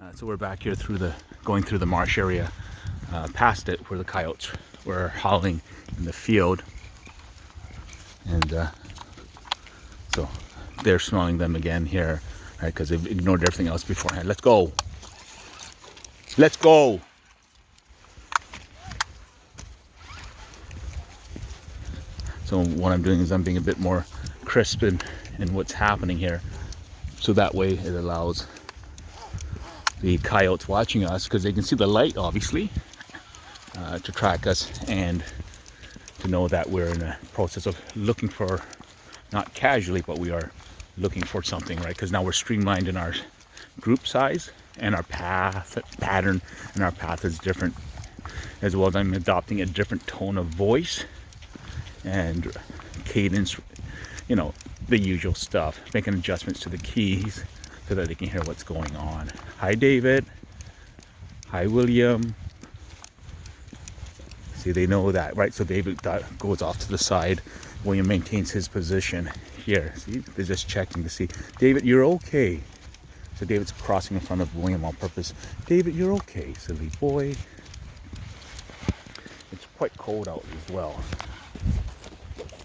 So we're back here going through the marsh area, past it where the coyotes were howling in the field, and so they're smelling them again here, right? Because they've ignored everything else beforehand. Let's go. Let's go. So what I'm doing is I'm being a bit more crisp in what's happening here, so that way it allows the coyotes watching us, because they can see the light obviously, to track us and to know that we're in a process of looking for, not casually, but we are looking for something, right? Because now we're streamlined in our group size, and our path pattern and our path is different, as well as I'm adopting a different tone of voice and cadence, you know, the usual stuff, making adjustments to the keys so that they can hear what's going on. Hi, David. Hi, William. See, they know that, right? So David goes off to the side. William maintains his position here. See, they're just checking to see. David, you're okay. So David's crossing in front of William on purpose. David, you're okay, silly boy. It's quite cold out as well.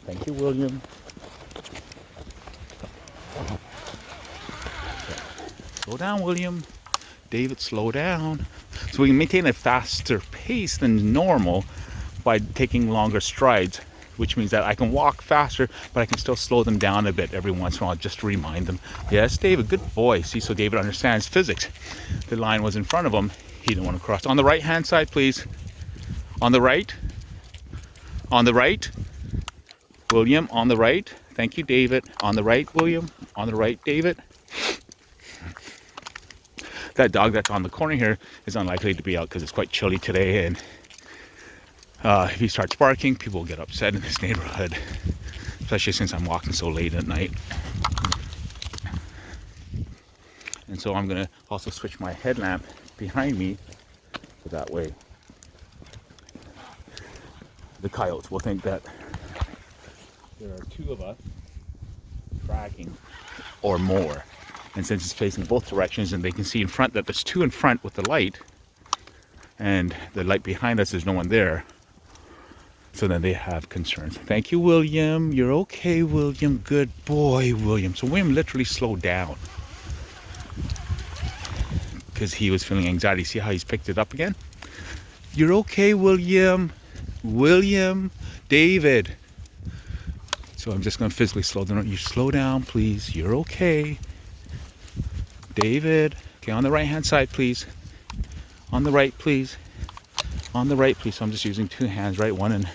Thank you, William. Slow down, William. David, slow down. So we can maintain a faster pace than normal by taking longer strides, which means that I can walk faster, but I can still slow them down a bit every once in a while just to remind them. Yes, David, good boy. See, so David understands physics. The line was in front of him. He didn't want to cross. On the right-hand side, please. On the right. On the right. William, on the right. Thank you, David. On the right, William. On the right, David. That dog that's on the corner here is unlikely to be out because it's quite chilly today, and if he starts barking, people will get upset in this neighborhood, especially since I'm walking so late at night. And so I'm going to also switch my headlamp behind me, so that way the coyotes will think that there are two of us tracking or more. And since it's facing both directions and they can see in front that there's two in front with the light, and the light behind us, there's no one there, so then they have concerns. Thank you, William. You're okay, William. Good boy, William. So William literally slowed down because he was feeling anxiety. See how he's picked it up again? You're okay, William. William. David. So I'm just going to physically slow down. You slow down, please. You're okay. David. Okay, on the right-hand side, please. On the right, please. On the right, please. So I'm just using two hands, right? One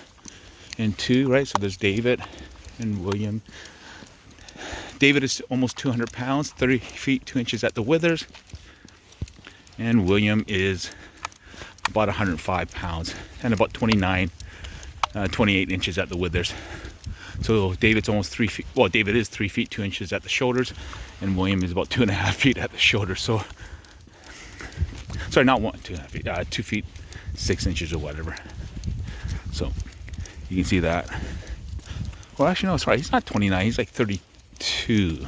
and two, right? So there's David and William. David is almost 200 pounds, 30 feet, 2 inches at the withers. And William is about 105 pounds and about 28 inches at the withers. So David's almost 3 feet. Well, David is 3 feet 2 inches at the shoulders, and William is about 2.5 feet at the shoulder. So, sorry, not 2.5 feet, 2 feet 6 inches or whatever. So you can see that. Well, actually, no, sorry, he's not 29. He's like 32.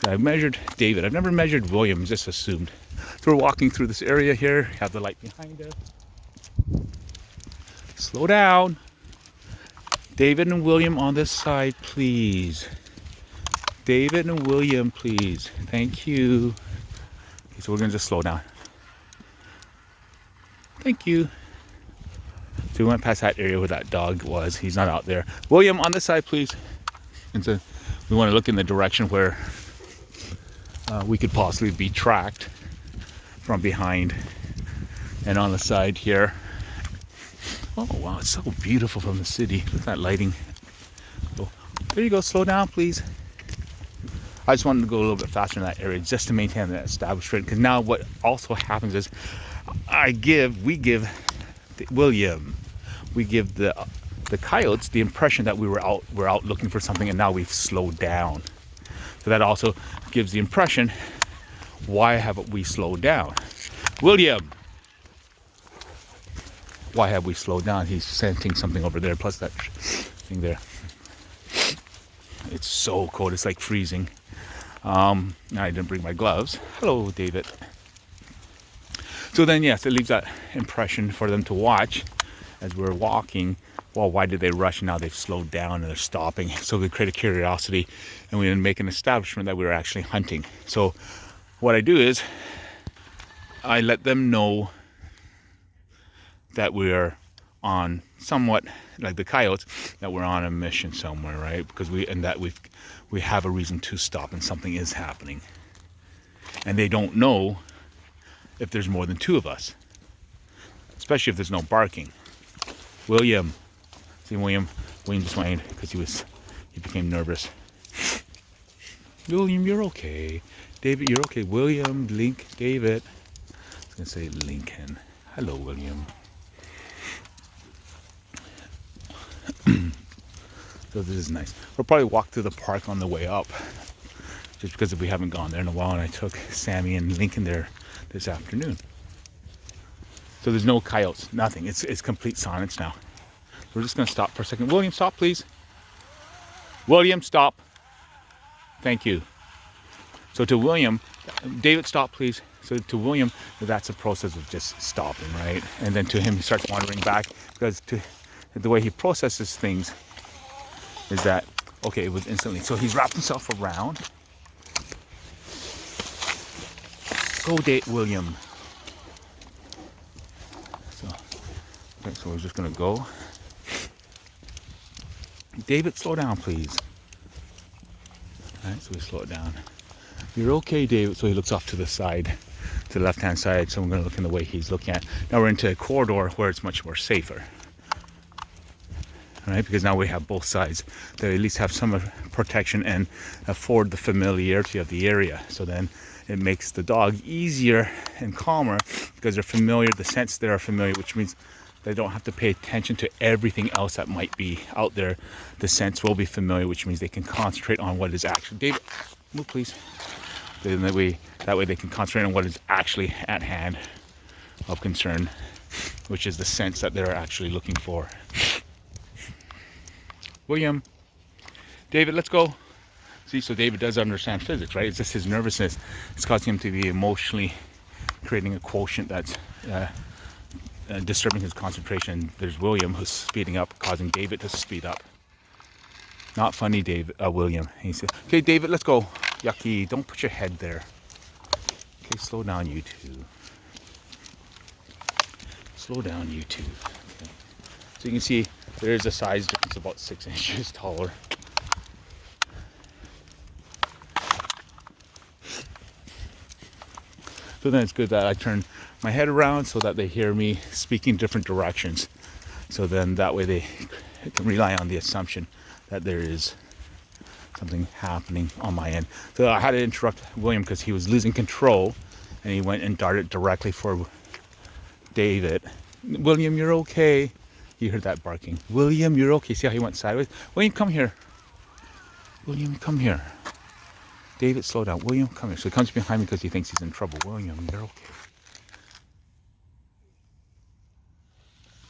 I've measured David. I've never measured William. Just assumed. So we're walking through this area here. Have the light behind us. Slow down. David and William on this side, please. David and William, please. Thank you. Okay, so we're going to just slow down. Thank you. So we went past that area where that dog was. He's not out there. William, on this side, please. And so we want to look in the direction where we could possibly be tracked from behind. And on the side here. Oh, wow, it's so beautiful from the city. Look at that lighting. Oh, there you go. Slow down, please. I just wanted to go a little bit faster in that area just to maintain that establishment. Because now what also happens is we give William, we give the coyotes the impression that we're out looking for something, and now we've slowed down. So that also gives the impression, why haven't we slowed down? William! Why have we slowed down? He's sensing something over there, plus that thing there. It's so cold, it's like freezing. I didn't bring my gloves. Hello, David. So then, yes, it leaves that impression for them to watch as we're walking. Well, why did they rush? Now they've slowed down and they're stopping. So we create a curiosity, and we then make an establishment that we were actually hunting. So what I do is I let them know that we're on somewhat, like the coyotes, that we're on a mission somewhere, right? Because we have a reason to stop and something is happening. And they don't know if there's more than two of us, especially if there's no barking. William, see William just whined because he became nervous. William, you're okay. David, you're okay. William, David. I was gonna say Lincoln. Hello, William. So this is nice. We'll probably walk through the park on the way up, just because we haven't gone there in a while, and I took Sammy and Lincoln there this afternoon. So there's no coyotes, nothing. It's complete silence now. We're just gonna stop for a second. William, stop, please. William, stop. Thank you. So to William, David, stop, please. So to William, that's a process of just stopping, right? And then to him, he starts wandering back, because the way he processes things is that, okay, it was instantly. So he's wrapped himself around. Go, William. So we're just gonna go. David, slow down, please. All right, so we slow it down. You're okay, David. So he looks off to the side, to the left-hand side. So I'm gonna look in the way he's looking at. Now we're into a corridor where it's much more safer. All right, because now we have both sides that at least have some protection and afford the familiarity of the area. So then it makes the dog easier and calmer because they're familiar, the scents there are familiar, which means they don't have to pay attention to everything else that might be out there. The scents will be familiar, which means they can concentrate on what is actually, David, move please. Then that way they can concentrate on what is actually at hand of concern, which is the scents that they're actually looking for. William, David, let's go. See, so David does understand physics, right? It's just his nervousness. It's causing him to be emotionally creating a quotient that's disturbing his concentration. There's William who's speeding up, causing David to speed up. Not funny, William. He said, okay, David, let's go. Yucky, don't put your head there. Okay, slow down, you two. Slow down, you two. Okay. So you can see there is a size difference, about 6 inches taller. So then it's good that I turn my head around so that they hear me speaking different directions. So then that way they can rely on the assumption that there is something happening on my end. So I had to interrupt William because he was losing control and he went and darted directly for David. William, you're okay. You heard that barking. William, you're okay. See how he went sideways? William, come here. William, come here. David, slow down. William, come here. So he comes behind me because he thinks he's in trouble. William, you're okay.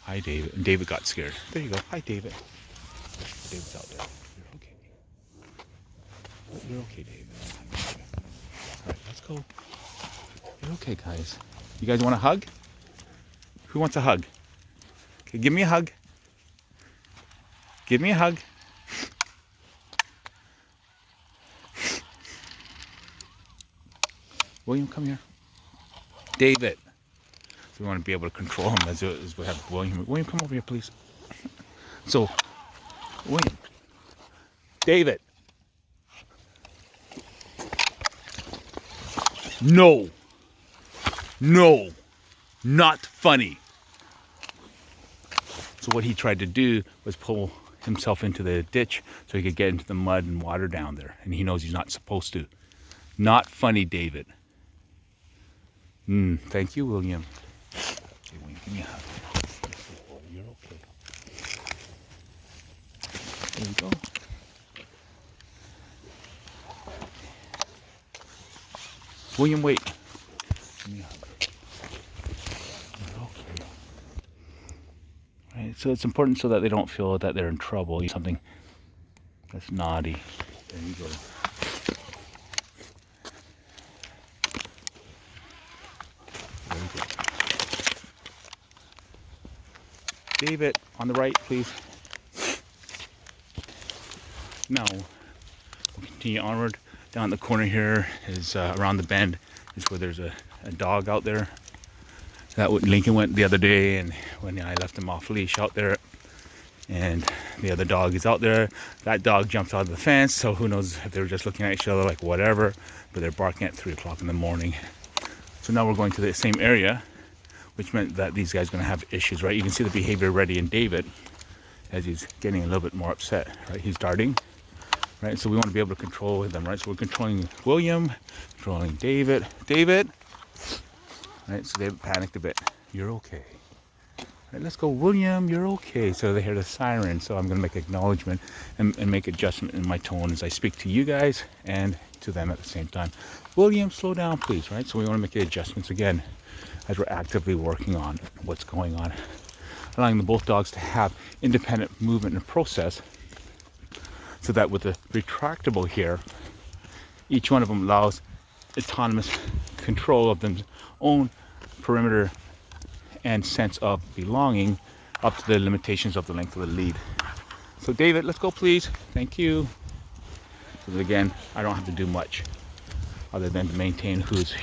Hi, David. And David got scared. There you go. Hi, David. David's out there. You're okay. You're okay, David. All right, let's go. You're okay, guys. You guys want a hug? Who wants a hug? Okay, give me a hug. Give me a hug. William, come here. David. So we want to be able to control him as we have William. William, come over here, please. So, William. David. No. No. Not funny. So what he tried to do was pull himself into the ditch so he could get into the mud and water down there. And he knows he's not supposed to. Not funny, David. Thank you, William. Okay, William, give me a hug. You're okay. There we go. William, wait. Give me a hug. You're okay. Right, so it's important so that they don't feel that they're in trouble. Something that's naughty. There you go. Very good. David, on the right, please. Now, we'll continue onward. Down the corner here is around the bend is where there's a dog out there. That Lincoln went the other day, and when I left him off leash out there, and the other dog is out there. That dog jumped out of the fence, so who knows if they were just looking at each other like whatever, but they're barking at 3 o'clock in the morning. So now we're going to the same area, which meant that these guys are going to have issues, right? You can see the behavior already in David as he's getting a little bit more upset, right? He's darting, right? So we want to be able to control them, right? So we're controlling William, controlling David. David, right? So David panicked a bit. You're okay. Right, let's go, William, you're okay. So they hear the siren, so I'm going to make acknowledgement and make adjustment in my tone as I speak to you guys and to them at the same time. William, slow down, please, right? So we want to make the adjustments again as we're actively working on what's going on, allowing the both dogs to have independent movement and process, so that with the retractable here, each one of them allows autonomous control of their own perimeter and sense of belonging up to the limitations of the length of the lead. So David, let's go, please. Thank you. So again, I don't have to do much other than to maintain who's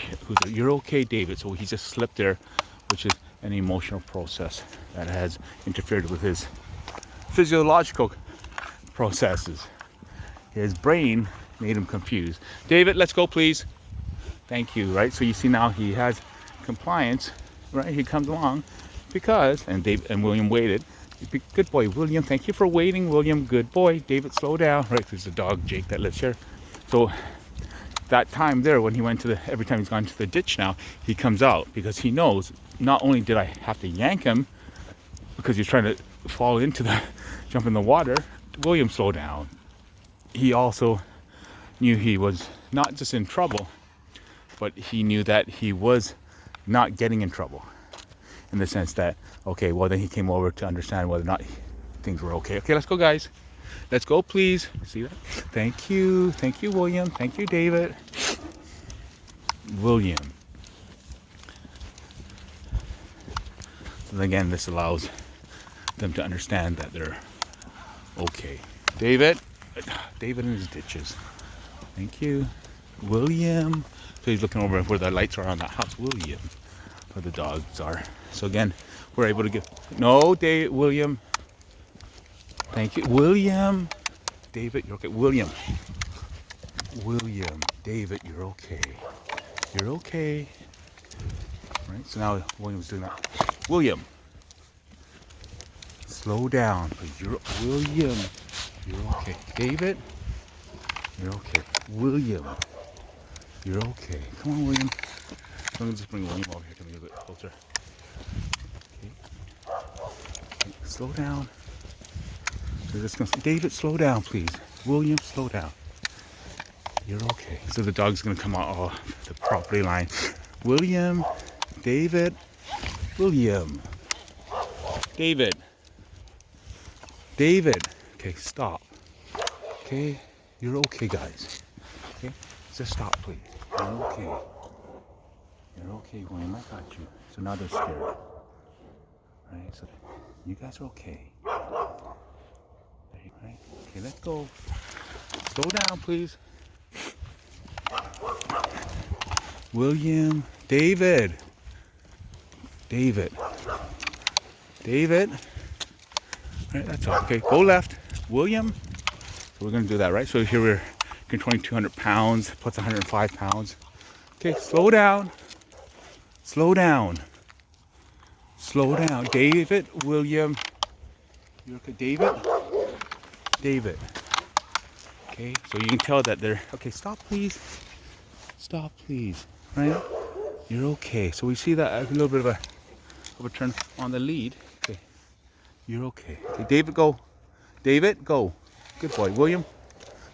you're okay, David. So he just slipped there, which is an emotional process that has interfered with his physiological processes. His brain made him confused. David, let's go, please. Thank you, right? So you see now he has compliance, right? He comes along because, and William waited. Good boy, William. Thank you for waiting, William. Good boy. David, slow down. Right, there's the dog, Jake, that lives here. So that time there, when he went to every time he's gone to the ditch now, he comes out because he knows not only did I have to yank him because he's trying to fall into jump in the water. William, slow down. He also knew he was not just in trouble, but he knew that he was not getting in trouble, in the sense that, okay, well, then he came over to understand whether or not things were okay. Okay, let's go, guys. Let's go, please. See that? Thank you, William. Thank you, David. William. So again, this allows them to understand that they're okay. David in his ditches. Thank you, William. So he's looking over where the lights are on that house. William, where the dogs are. So again, we're able to get, no, William. Thank you, William. David, you're okay. William, David, you're okay. You're okay. Right, so now William's doing that. William, slow down, please. William, you're okay. David, you're okay. William, you're okay. Come on, William. Let me just bring William over here to me a bit closer. Okay. Slow down. We're just gonna say, David, slow down, please. William, slow down. You're okay. So the dog's gonna come out off the property line. William, David, William, David. Okay, stop. Okay, you're okay, guys. Okay, just stop, please. You're okay. You're okay, William. I got you. So now they're scared. Right? So you guys are okay. Right? Okay, let's go. Slow down, please. William, David. Right, that's all. Okay, go left. William. So we're going to do that, right? So here we're controlling 200 pounds plus 105 pounds. Okay, slow down. David, William. You're okay. David. Okay, so you can tell that they're, okay, stop please. Right? You're okay. So we see that a little bit of a turn on the lead. Okay, you're okay. Okay, David, go. Good boy. William,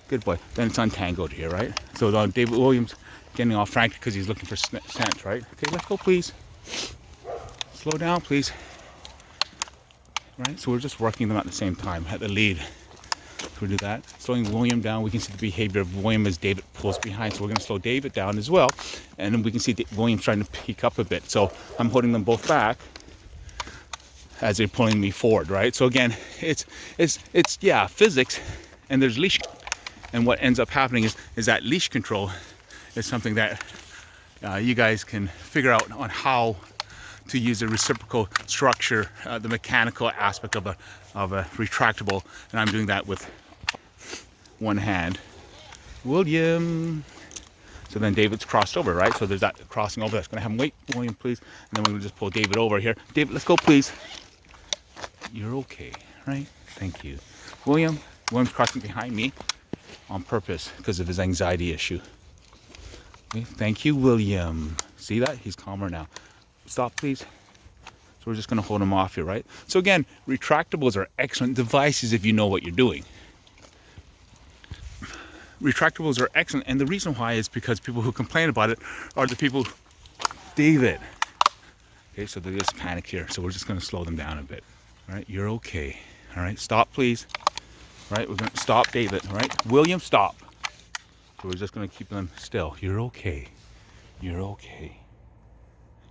good boy. Then it's untangled here, right? So David Williams getting off Frank because he's looking for scent, right? Okay, let's go, please. Slow down, please. Right, so we're just working them at the same time at the lead. So we do that. Slowing William down, we can see the behavior of William as David pulls behind. So we're going to slow David down as well. And then we can see William trying to peek up a bit. So I'm holding them both back as they're pulling me forward, right? So again, it's yeah, physics, and there's leash, and what ends up happening is that leash control is something that you guys can figure out on how to use the reciprocal structure, the mechanical aspect of a retractable, and I'm doing that with one hand. William. So then David's crossed over, right? So there's that crossing over. That's going to have him wait, William, please. And then we're going to just pull David over here. David, let's go, please. You're okay, right? Thank you. William's crossing behind me on purpose because of his anxiety issue. Okay, thank you, William. See that? He's calmer now. Stop, please. So we're just going to hold him off here, right? So again, retractables are excellent devices if you know what you're doing. Retractables are excellent, and the reason why is because people who complain about it are the people. David. Okay, so they just panic here, so we're just going to slow them down a bit. All right, you're okay. All right, stop, please. All right, we're going to stop, David. All right, William, stop. So we're just going to keep them still. You're okay. You're okay.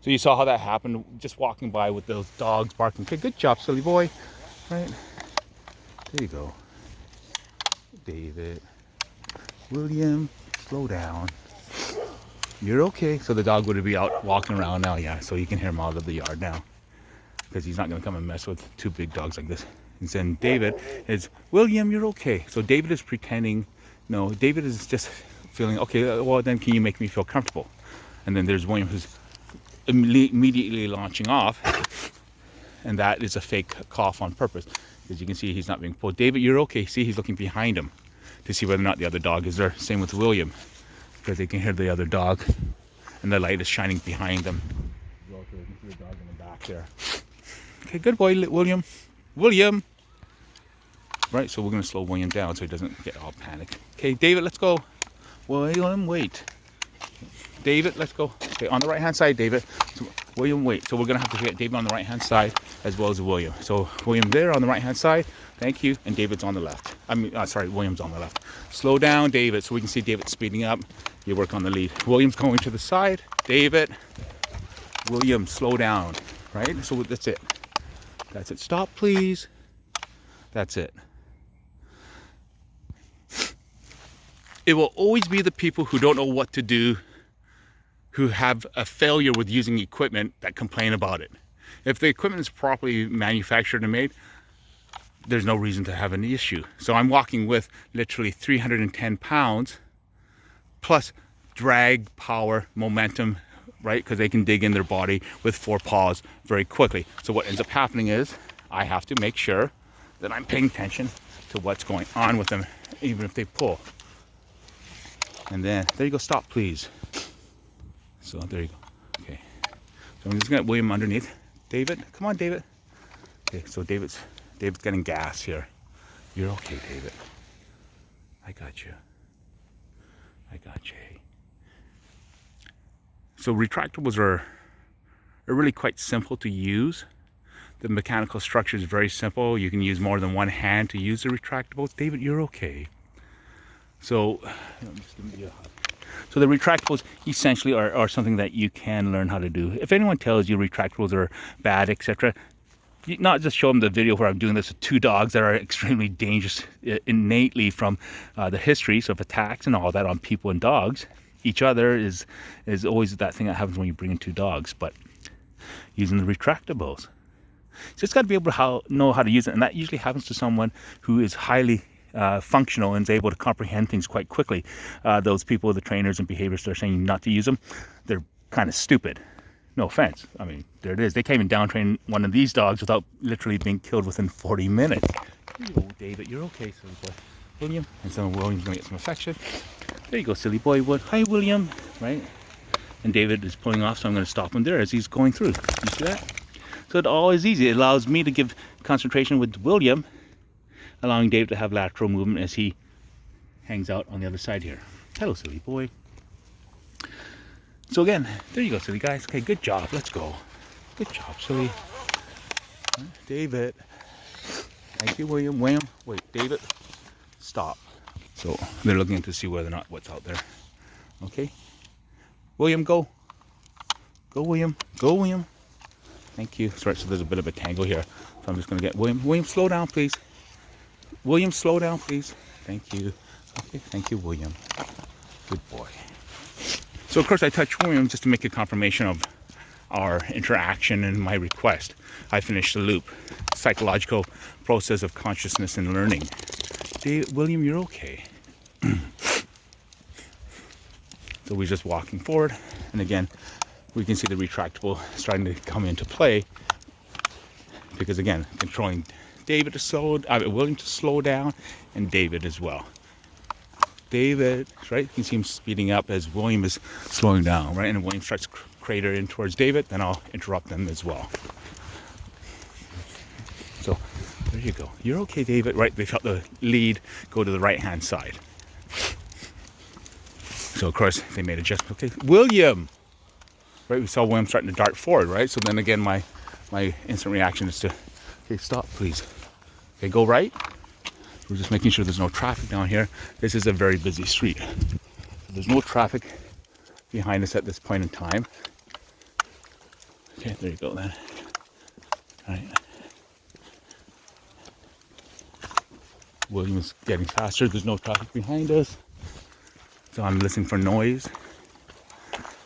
So you saw how that happened, just walking by with those dogs barking. Okay, good job, silly boy. All right, there you go. David. William, slow down. You're okay. So the dog would be out walking around now, yeah. So you can hear him out of the yard now, because he's not going to come and mess with two big dogs like this. And then David is, William, you're okay. So David is pretending, no, David is just feeling, okay, well then can you make me feel comfortable? And then there's William who's immediately launching off, and that is a fake cough on purpose, because you can see he's not being pulled. David, you're okay. See, he's looking behind him to see whether or not the other dog is there. Same with William, because they can hear the other dog, and the light is shining behind them. You can see the dog in the back there. Okay, good boy, William. William. Right, so we're going to slow William down so he doesn't get all panicked. Okay, David, let's go. William, wait. David, let's go. Okay, on the right-hand side, David. So, William, wait. So we're going to have to get David on the right-hand side as well as William. So William there on the right-hand side. Thank you. And David's on the left. William's on the left. Slow down, David, so we can see David speeding up. You work on the lead. William's going to the side. David. William, slow down. Right? So that's it. That's it. Stop, please. That's it. It will always be the people who don't know what to do, who have a failure with using equipment, that complain about it. If the equipment is properly manufactured and made, there's no reason to have an issue. So I'm walking with literally 310 pounds plus drag, power, momentum, right? Because they can dig in their body with 4 paws very quickly. So what ends up happening is I have to make sure that I'm paying attention to what's going on with them, even if they pull. And then, there you go, stop, please. So there you go. Okay. So I'm just gonna William underneath. David, come on, David. Okay, so David's getting gas here. You're okay, David. I got you. I got you. So retractables are really quite simple to use. The mechanical structure is very simple. You can use more than one hand to use the retractable. David, you're okay. So, I'm just giving you a hug. So the retractables essentially are something that you can learn how to do. If anyone tells you retractables are bad, etc., not just show them the video where I'm doing this with 2 dogs that are extremely dangerous innately from the histories of attacks and all that on people and dogs. Each other is always that thing that happens when you bring in 2 dogs. But using the retractables, just got to be able to know how to use it, and that usually happens to someone who is highly functional and is able to comprehend things quite quickly. Those people, the trainers and behaviorists, are saying not to use them. They're kind of stupid. No offense. I mean, there it is. They can't even downtrain one of these dogs without literally being killed within 40 minutes. Oh, David, you're okay, silly boy. William, and so William's gonna get some affection. There you go, silly boy. Hi, William. Right? And David is pulling off, so I'm going to stop him there as he's going through. You see that? So it all is easy. It allows me to give concentration with William, allowing Dave to have lateral movement as he hangs out on the other side here. Hello, silly boy. So again, there you go, silly guys. Okay, good job. Let's go. Good job, silly. David. Thank you, William. William. Wait, David. Stop. So they're looking to see whether or not what's out there. Okay. William, go. Go, William. Go, William. Thank you. Sorry, so there's a bit of a tangle here. So I'm just going to get William. William, slow down, please. William, slow down, please. Thank you. Okay, thank you, William. Good boy. So, of course, I touched William just to make a confirmation of our interaction and my request. I finished the loop. Psychological process of consciousness and learning. William, you're okay. So we're just walking forward. And again, we can see the retractable starting to come into play. Because again, controlling David to William to slow down, and David as well. David, right? You can see him speeding up as William is slowing down, right? And William starts to crater in towards David, then I'll interrupt them as well. So there you go. You're okay, David, right? They felt the lead go to the right-hand side. So of course they made adjustments. Okay, William, right? We saw William starting to dart forward, right? So then again, my instant reaction is to, okay, stop, please. Okay, go right. We're just making sure there's no traffic down here. This is a very busy street. So there's no traffic behind us at this point in time. Okay, there you go then. All right. William's getting faster. There's no traffic behind us. So I'm listening for noise.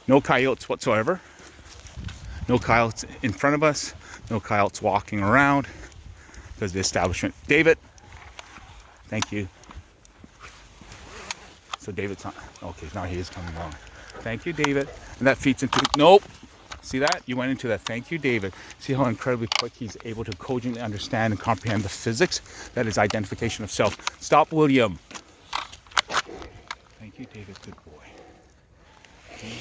No coyotes whatsoever. No coyotes in front of us. No coyotes walking around. Because the establishment. David. Thank you. So David's not. Okay, now he is coming along. Thank you, David. And that feeds into. Nope. See that? You went into that. Thank you, David. See how incredibly quick he's able to cogently understand and comprehend the physics? That is identification of self. Stop, William. Thank you, David. Good boy. Okay.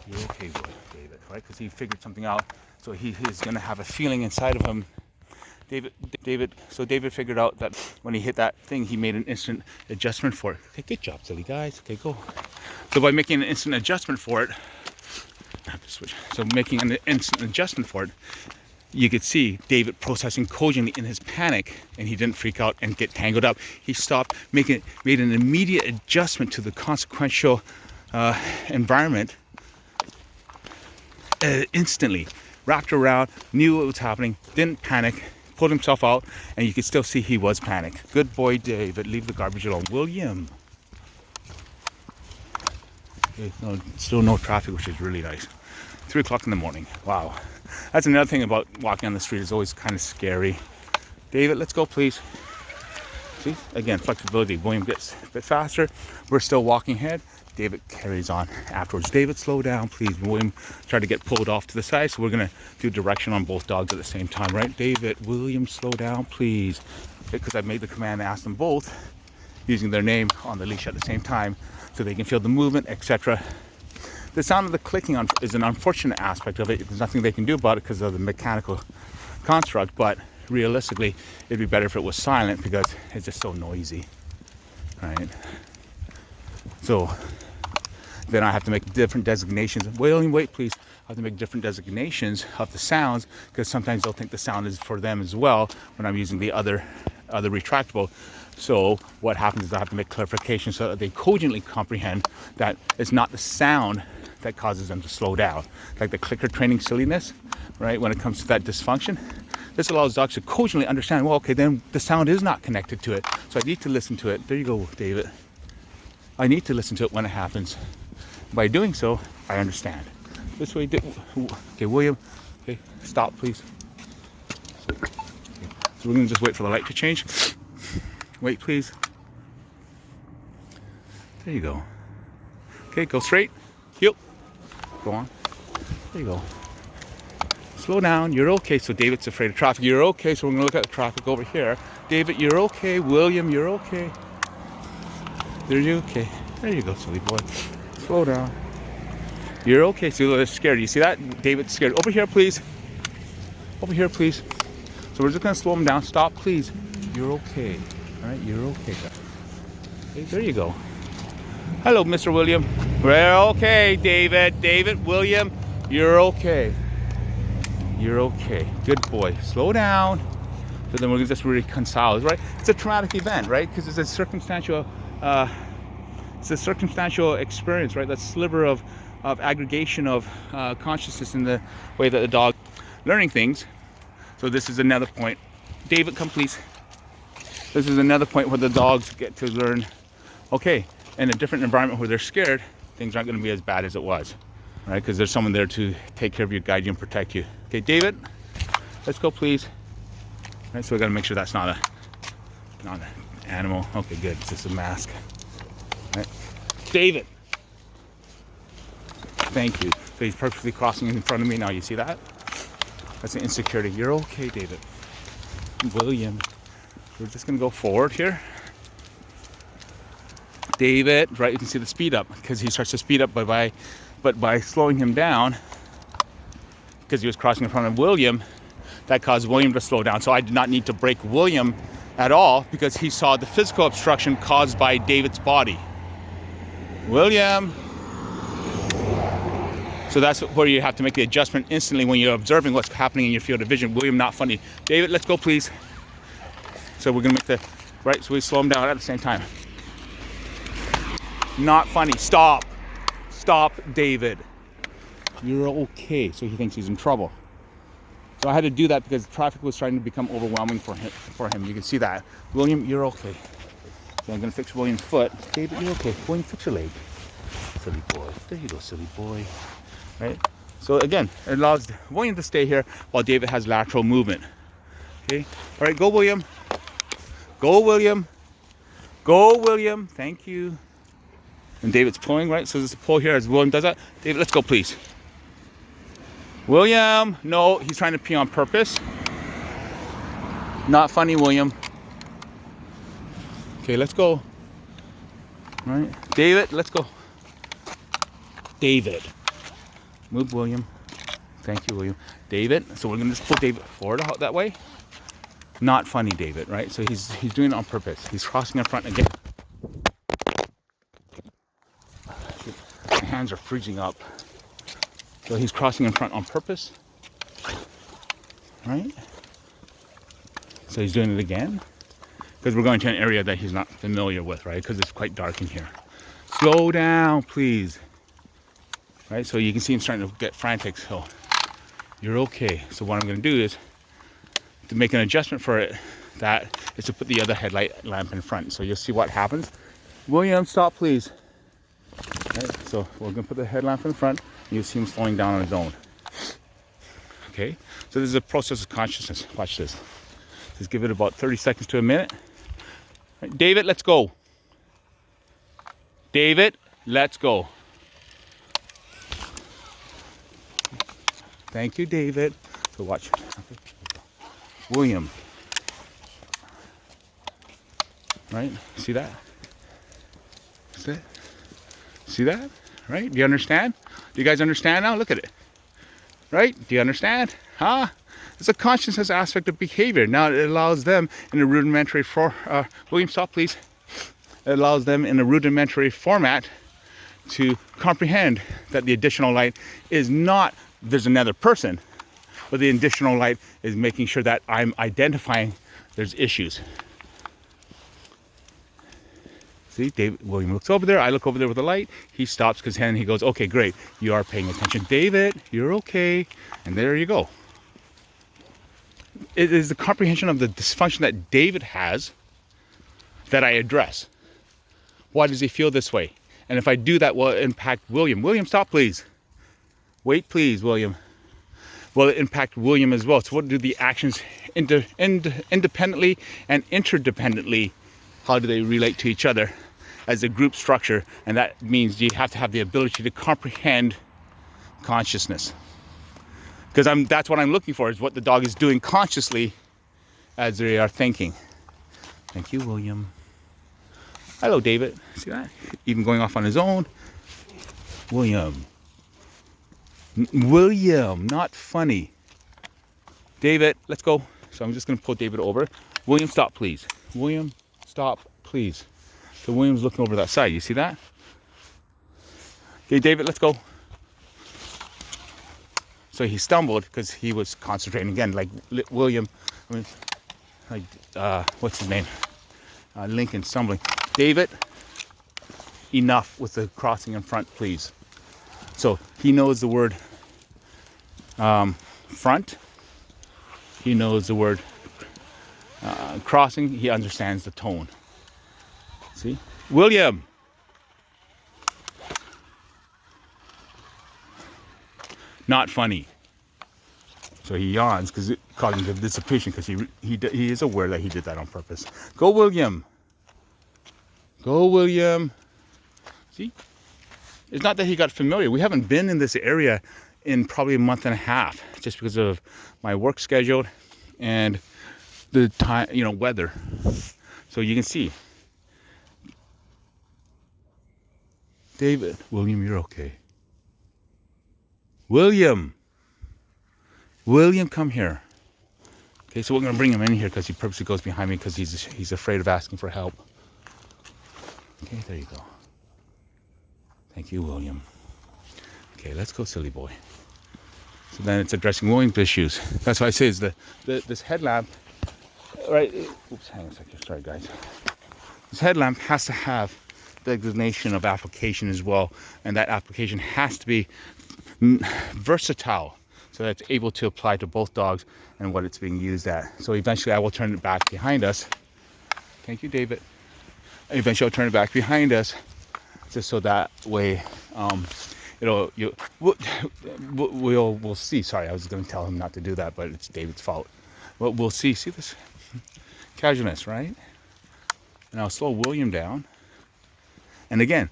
You're okay, David, right? Because he figured something out. So he is going to have a feeling inside of him. So David figured out that when he hit that thing, he made an instant adjustment for it. Okay, good job, silly guys. Okay, go. So by making an instant adjustment for it, you could see David processing cogently in his panic, and he didn't freak out and get tangled up. He stopped, made an immediate adjustment to the consequential environment instantly. Wrapped around, knew what was happening, didn't panic, pulled himself out, and you could still see he was panicked. Good boy, David. Leave the garbage alone. William. Okay, no, still no traffic, which is really nice. 3 o'clock in the morning. Wow. That's another thing about walking on the street. It's always kind of scary. David, let's go, please. See? Again, flexibility. William gets a bit faster. We're still walking ahead. David carries on afterwards. David, slow down, please. William tried to get pulled off to the side, so we're going to do direction on both dogs at the same time, right? David, William, slow down, please. Because I made the command to ask them both, using their name on the leash at the same time, so they can feel the movement, etc. The sound of the clicking is an unfortunate aspect of it. There's nothing they can do about it because of the mechanical construct, but realistically, it'd be better if it was silent because it's just so noisy, right? So then I have to make different designations. William, wait, please. I have to make different designations of the sounds because sometimes they'll think the sound is for them as well when I'm using the other retractable. So what happens is I have to make clarification so that they cogently comprehend that it's not the sound that causes them to slow down. Like the clicker training silliness, right? When it comes to that dysfunction, this allows dogs to cogently understand, well, okay, then the sound is not connected to it. So I need to listen to it. There you go, David. I need to listen to it when it happens. By doing so, I understand. This way, okay, William, okay, stop, please. Okay. So we're gonna just wait for the light to change. Wait, please. There you go. Okay, go straight. Heel. Go on. There you go. Slow down. You're okay. So David's afraid of traffic. You're okay. So we're going to look at the traffic over here. David, you're okay. William, you're okay. There's you. Okay. There you go, silly boy. Slow down. You're okay. So they're scared. You see that? David's scared. Over here, please. Over here, please. So we're just going to slow him down. Stop, please. You're okay. All right, you're okay. Okay, there you go. Hello, Mr. William. We're okay, David. David, William, you're okay. You're okay. Good boy. Slow down. So then we're gonna just reconcile, right? It's a traumatic event, right? Because it's a circumstantial experience, right? That sliver of aggregation of consciousness in the way that the dog learning things. So this is another point. David, come please. This is another point where the dogs get to learn, okay, in a different environment where they're scared, things aren't going to be as bad as it was, right? Because there's someone there to take care of you, guide you, and protect you. Okay, David, let's go please. Right, so we got to make sure that's not an animal. Okay, good. It's just a mask. Right. David. Thank you. So he's perfectly crossing in front of me now. You see that? That's an insecurity. You're okay, David. William. We're just going to go forward here. David, right? You can see the speed up because he starts to speed up but by slowing him down, because he was crossing in front of William, that caused William to slow down. So I did not need to break William at all because he saw the physical obstruction caused by David's body. William. So that's where you have to make the adjustment instantly when you're observing what's happening in your field of vision. William, not funny. David, let's go please. So we're gonna make the, right, so we slow him down at the same time. Not funny, stop. Stop, David. You're okay. So he thinks he's in trouble. So I had to do that because traffic was trying to become overwhelming for him. You can see that. William, you're okay. So I'm gonna fix William's foot. David, you're okay. William, fix your leg. Silly boy. There you go, silly boy. Right? So again, it allows William to stay here while David has lateral movement. Okay? All right, go William. Go William. Go William. Thank you. And David's pulling, right? So there's a pull here as William does that. David, let's go please. William. No, he's trying to pee on purpose. Not funny, William. Okay, let's go. All right. David, let's go. David. Move William. Thank you, William. David. So we're gonna just pull David forward out that way. Not funny, David, right? So he's doing it on purpose. He's crossing in front again. My hands are freezing up. So he's crossing in front on purpose. Right? So he's doing it again. Because we're going to an area that he's not familiar with, right? Because it's quite dark in here. Slow down, please. Right, so you can see him starting to get frantic. So you're okay. So what I'm going to do is to make an adjustment for it. That is to put the other headlight lamp in front. So you'll see what happens. William, stop, please. Right, so we're going to put the headlamp in front. And you'll see him slowing down on his own. Okay. So this is a process of consciousness. Watch this. Just give it about 30 seconds to a minute. Right, David, let's go. David, let's go. Thank you, David. So watch. Okay. William. Right? See that? See that? See that? Right? Do you understand? Do you guys understand now? Look at it. Right? Do you understand? Huh? It's a consciousness aspect of behavior. Now it allows them in a rudimentary William, stop please. It allows them in a rudimentary format to comprehend that the additional light is not there's another person, but the additional light is making sure that I'm identifying there's issues. See, William looks over there, I look over there with the light, he stops because then he goes, okay, great, you are paying attention. David, you're okay, and there you go. It is the comprehension of the dysfunction that David has that I address. Why does he feel this way? And if I do that, will it impact William? William, stop please. Wait, please, William. Will it impact William as well? So what do the actions independently and interdependently, how do they relate to each other as a group structure? And that means you have to have the ability to comprehend consciousness. Because that's what I'm looking for, is what the dog is doing consciously as they are thinking. Thank you, William. Hello, David. See that? Even going off on his own. William. William, not funny. David, let's go. So I'm just going to pull David over. William, stop, please. William, stop, please. So William's looking over that side. You see that? Okay, David, let's go. So he stumbled because he was concentrating again, like William. I mean, like what's his name? Lincoln stumbling. David, enough with the crossing in front, please. So he knows the word front, He knows the word crossing. He understands the tone. See? William! Not funny. So he yawns because cognitive dissipation, because he is aware that he did that on purpose. Go, William. Go, William. See? It's not that he got familiar. We haven't been in this area in probably a month and a half, just because of my work schedule and the time, weather. So you can see. David, William, you're okay. William, come here. Okay, so we're gonna bring him in here because he purposely goes behind me because he's afraid of asking for help. Okay, there you go. Thank you, William. Okay, let's go, silly boy. So then it's addressing William's issues. That's why I say is this headlamp, right? Oops, hang on a second. Sorry, guys. This headlamp has to have the designation of application as well, and that application has to be versatile, so that it's able to apply to both dogs and what it's being used at. So eventually I will turn it back behind us. Thank you, David. Eventually I'll turn it back behind us, just so that way we'll see. Sorry, I was going to tell him not to do that, but it's David's fault. Well, we'll see this casualness, right? And I'll slow William down. And again,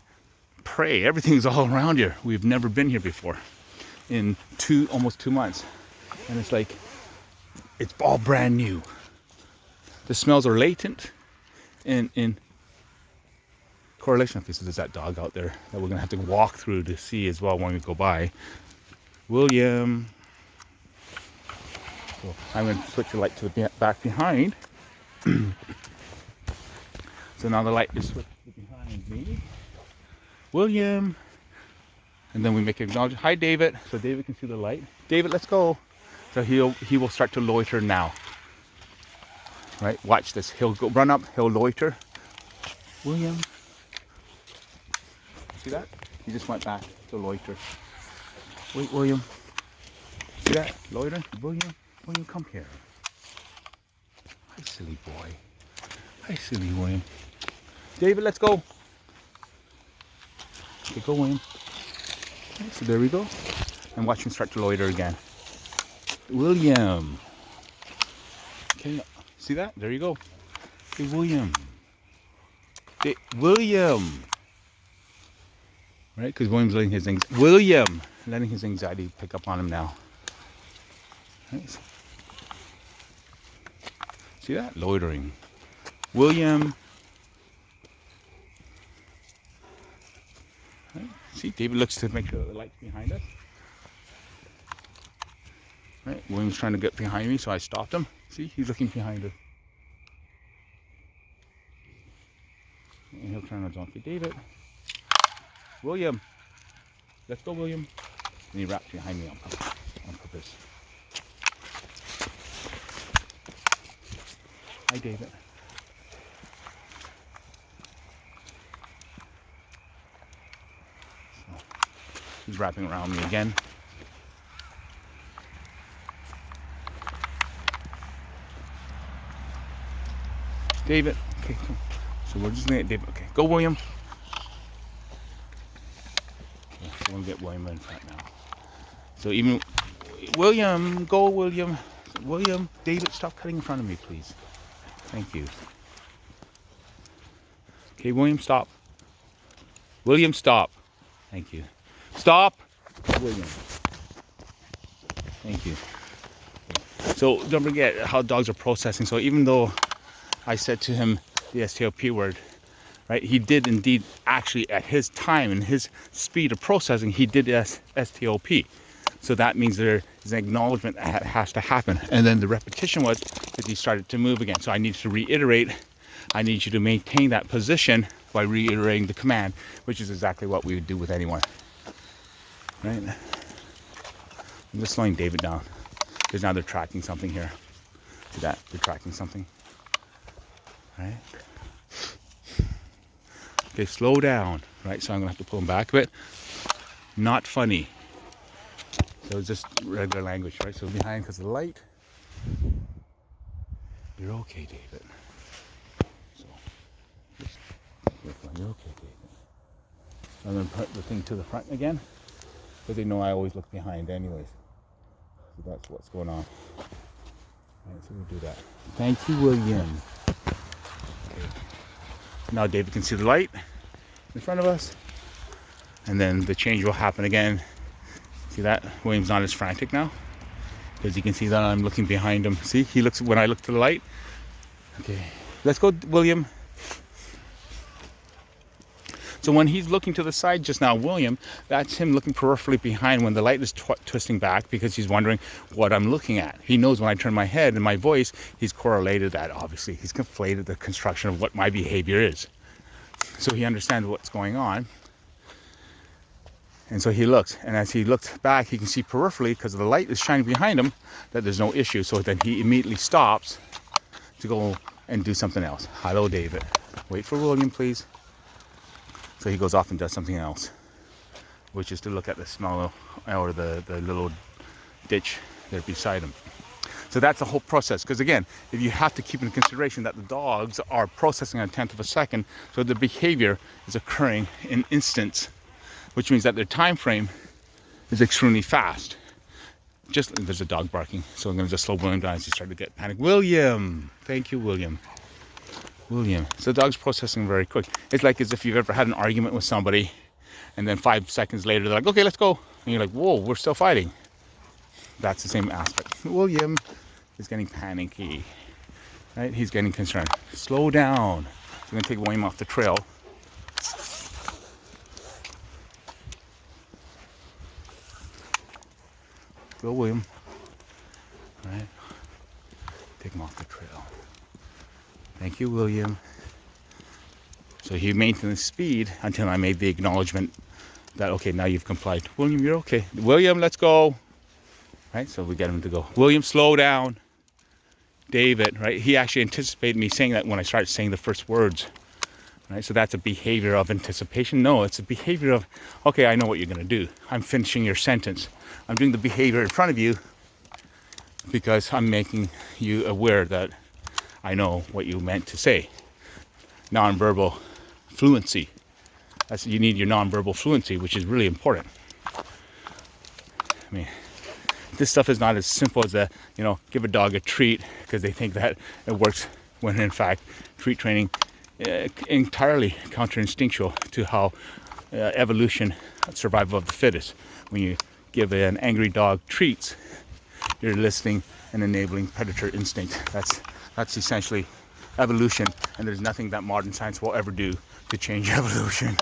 pray, everything's all around here. We've never been here before in almost 2 months. And it's like, it's all brand new. The smells are latent in correlation. Okay, so there's that dog out there that we're gonna have to walk through to see as well when we go by. William. So I'm gonna switch the light to the back behind. So now the light is switched to behind me. William. And then we make an acknowledgement. Hi, David. So David can see the light. David, let's go. So he will start to loiter now. Right? Watch this. He'll go run up. He'll loiter. William. See that? He just went back to loiter. Wait, William. See that? Loiter. William, come here. Hi, silly boy. Hi, silly William. David, let's go. Okay, go, William. Okay, so there we go. And watch him start to loiter again. William. Okay, see that? There you go. Okay, William. William. Right? Because William's letting his anxiety pick up on him now. Right? See that? Loitering. William. Right? See, David looks to make sure the light's behind us. Right? William's trying to get behind me, so I stopped him. See, he's looking behind us. And he'll turn on his own. Okay, David. William. Let's go, William. And he wrapped behind me on purpose. Hi, David. So, he's wrapping around me again. David. Okay, come. So we're just gonna get David. Okay, go, William. Okay, so we'll get William in front now. So even William, go, William. William, David, stop cutting in front of me, please. Thank you. Okay, William, stop. William, stop. Thank you. Stop. William. Thank you. So don't forget how dogs are processing. So even though I said to him the STOP word, right? He did indeed actually at his time and his speed of processing, he did STOP. So that means there is an acknowledgement that has to happen. And then the repetition was that he started to move again. So I need to reiterate, I need you to maintain that position by reiterating the command, which is exactly what we would do with anyone. Right? I'm just slowing David down because now they're tracking something here. See that? They're tracking something. Right? Okay, slow down. Right? So I'm going to have to pull him back a bit. Not funny. So it's just regular language, right? So behind because of the light. You're okay, David. So, you're okay, David. I'm going to put the thing to the front again, because they know I always look behind anyways. So that's what's going on. Alright, so we'll do that. Thank you, William. Okay. Now David can see the light in front of us. And then the change will happen again. See that? William's not as frantic now, because you can see that I'm looking behind him. See, he looks when I look to the light. Okay, let's go, William. So when he's looking to the side just now, William, that's him looking peripherally behind when the light is twisting back, because he's wondering what I'm looking at. He knows when I turn my head and my voice, he's correlated that, obviously. He's conflated the construction of what my behavior is. So he understands what's going on. And so he looks, and as he looks back, he can see peripherally, because the light is shining behind him, that there's no issue. So then he immediately stops to go and do something else. Hello, David. Wait for William, please. So he goes off and does something else, which is to look at the smell or the little ditch there beside him. So that's the whole process. Because again, if you have to keep in consideration that the dogs are processing in 1/10 of a second, so the behavior is occurring in instants, which means that their time frame is extremely fast. Just there's a dog barking, so I'm going to just slow William down as he started to get panicked. William, thank you, William. William. So the dog's processing very quick. It's like as if you've ever had an argument with somebody, and then 5 seconds later they're like, "Okay, let's go," and you're like, "Whoa, we're still fighting." That's the same aspect. William is getting panicky, right? He's getting concerned. Slow down. So I'm going to take William off the trail. Go, William. All right. Take him off the trail. Thank you, William. So he maintained the speed until I made the acknowledgement that, okay, now you've complied. William, you're okay. William, let's go. Right, so we get him to go. William, slow down. David, right? He actually anticipated me saying that when I started saying the first words. Right, so that's a behavior of anticipation. No, it's a behavior of, okay, I know what you're going to do. I'm finishing your sentence. I'm doing the behavior in front of you because I'm making you aware that I know what you meant to say. Nonverbal fluency. You need your nonverbal fluency, which is really important. I mean, this stuff is not as simple as give a dog a treat because they think that it works, when in fact treat training entirely counter-instinctual to how evolution, survival of the fittest. When you give an angry dog treats, you're eliciting and enabling predator instinct. That's essentially evolution, and there's nothing that modern science will ever do to change evolution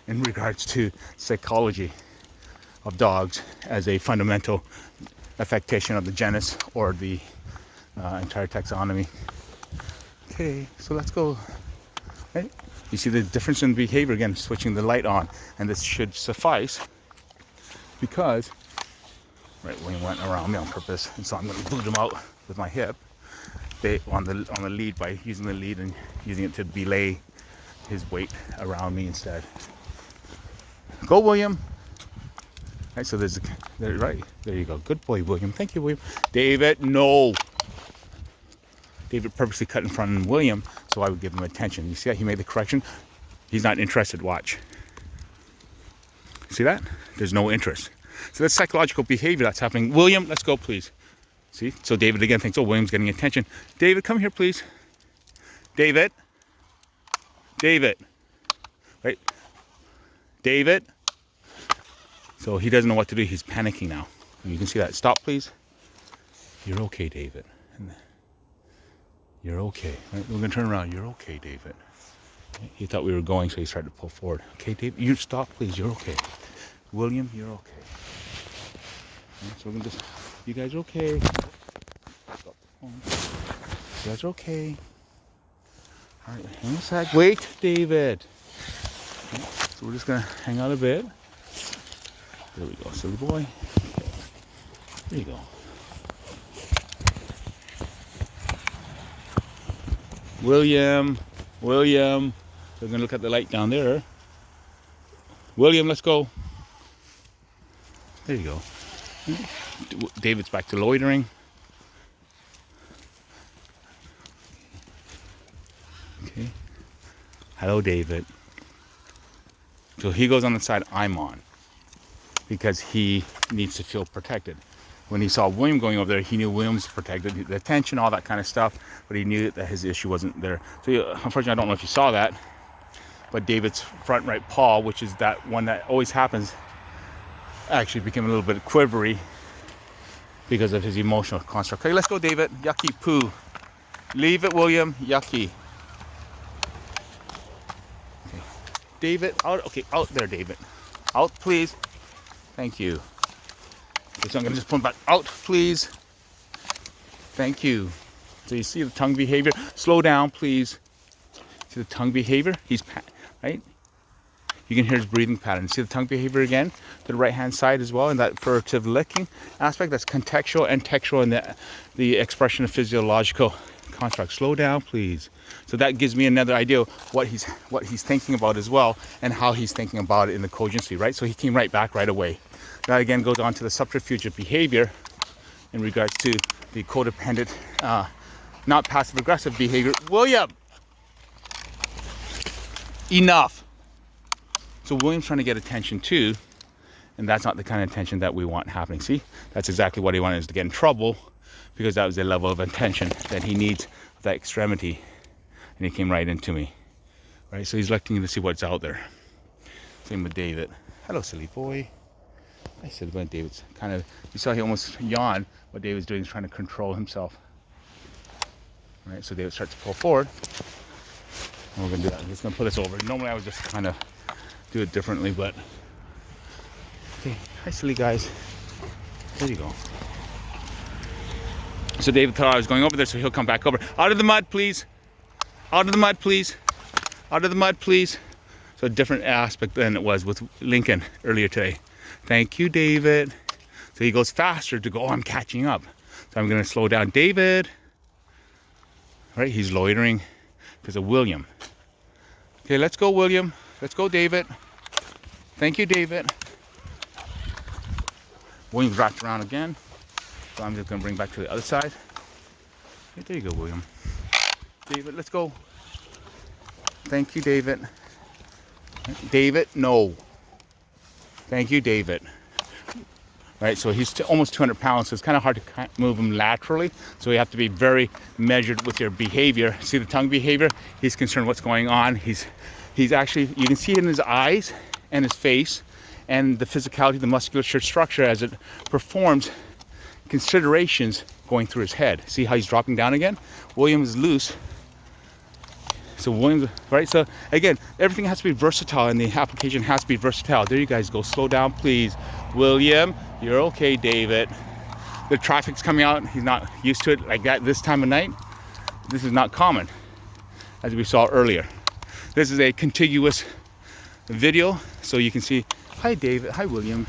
in regards to psychology of dogs as a fundamental affectation of the genus or the entire taxonomy. Okay, so let's go. Right? You see the difference in behavior again, switching the light on, and this should suffice because, right, William went around me on purpose, and so I'm going to boot him out with my hip on the lead by using the lead and using it to belay his weight around me instead. Go, William. Right, so right there you go. Good boy, William. Thank you, William. David, no. David purposely cut in front of William so I would give him attention. You see how he made the correction? He's not interested. Watch. See that? There's no interest. So that's psychological behavior that's happening. William, let's go, please. See? So David again thinks, oh, William's getting attention. David, come here, please. David. David. Right? David. So he doesn't know what to do. He's panicking now. You can see that. Stop, please. You're okay, David. You're okay. Right? We're going to turn around. You're okay, David. He thought we were going, so he started to pull forward. Okay, David, you stop, please. You're okay. William, you're okay. Right, so we're going to just, you guys are okay. You guys are okay. All right, hang a sec. Wait, David. Okay, so we're just going to hang out a bit. There we go, silly boy. Okay. There you go. William. So we're going to look at the light down there. William, let's go. There you go. David's back to loitering. Hello, David. So he goes on the side I'm on because he needs to feel protected. When he saw William going over there, he knew William was protected, the attention, all that kind of stuff, but he knew that his issue wasn't there. So unfortunately, I don't know if you saw that, but David's front right paw, which is that one that always happens, actually became a little bit quivery because of his emotional construct. Okay, let's go, David. Yucky poo. Leave it, William. Yucky. Okay. David, out. Okay, out there, David. Out, please. Thank you. Okay, so I'm going to just pull him back out, please. Thank you. So you see the tongue behavior? Slow down, please. See the tongue behavior? He's, right? You can hear his breathing pattern. See the tongue behavior again? To the right-hand side as well, and that furtive licking aspect, that's contextual and textual in the expression of physiological construct. Slow down, please. So that gives me another idea of what he's thinking about as well, and how he's thinking about it in the cogency, right? So he came right back right away. That again goes on to the subterfuge of behavior in regards to the codependent, not passive-aggressive behavior. William! Enough! So William's trying to get attention too, and that's not the kind of attention that we want happening. See, that's exactly what he wanted, is to get in trouble, because that was the level of attention that he needs, that extremity, and he came right into me. Right, so he's looking to see what's out there. Same with David. Hello, silly boy. I said when David's kind of, you saw he almost yawned. What David's doing is trying to control himself. Right, so David starts to pull forward. And we're gonna do that. I'm just gonna put this over. Normally I would just kind of do it differently, but okay. Hi, silly guys. There you go. So David thought I was going over there, so he'll come back over. Out of the mud, please. Out of the mud, please. Out of the mud, please. So a different aspect than it was with Lincoln earlier today. Thank you, David. So he goes faster to go, oh, I'm catching up. So I'm going to slow down. David. All right, he's loitering because of William. Okay, let's go, William. Let's go, David. Thank you, David. William's wrapped around again. So I'm just going to bring back to the other side. Okay, there you go, William. David, let's go. Thank you, David. David, no. Thank you, David. Right, so he's almost 200 pounds, so it's kind of hard to move him laterally. So you have to be very measured with your behavior. See the tongue behavior? He's concerned what's going on. He's actually, you can see it in his eyes and his face and the physicality, the musculature structure as it performs considerations going through his head. See how he's dropping down again? William is loose. So Williams, right? So again, everything has to be versatile, and the application has to be versatile. There you guys go. Slow down, please. William, you're okay, David. The traffic's coming out. He's not used to it like that this time of night. This is not common, as we saw earlier. This is a contiguous video, so you can see, hi, David. Hi, William.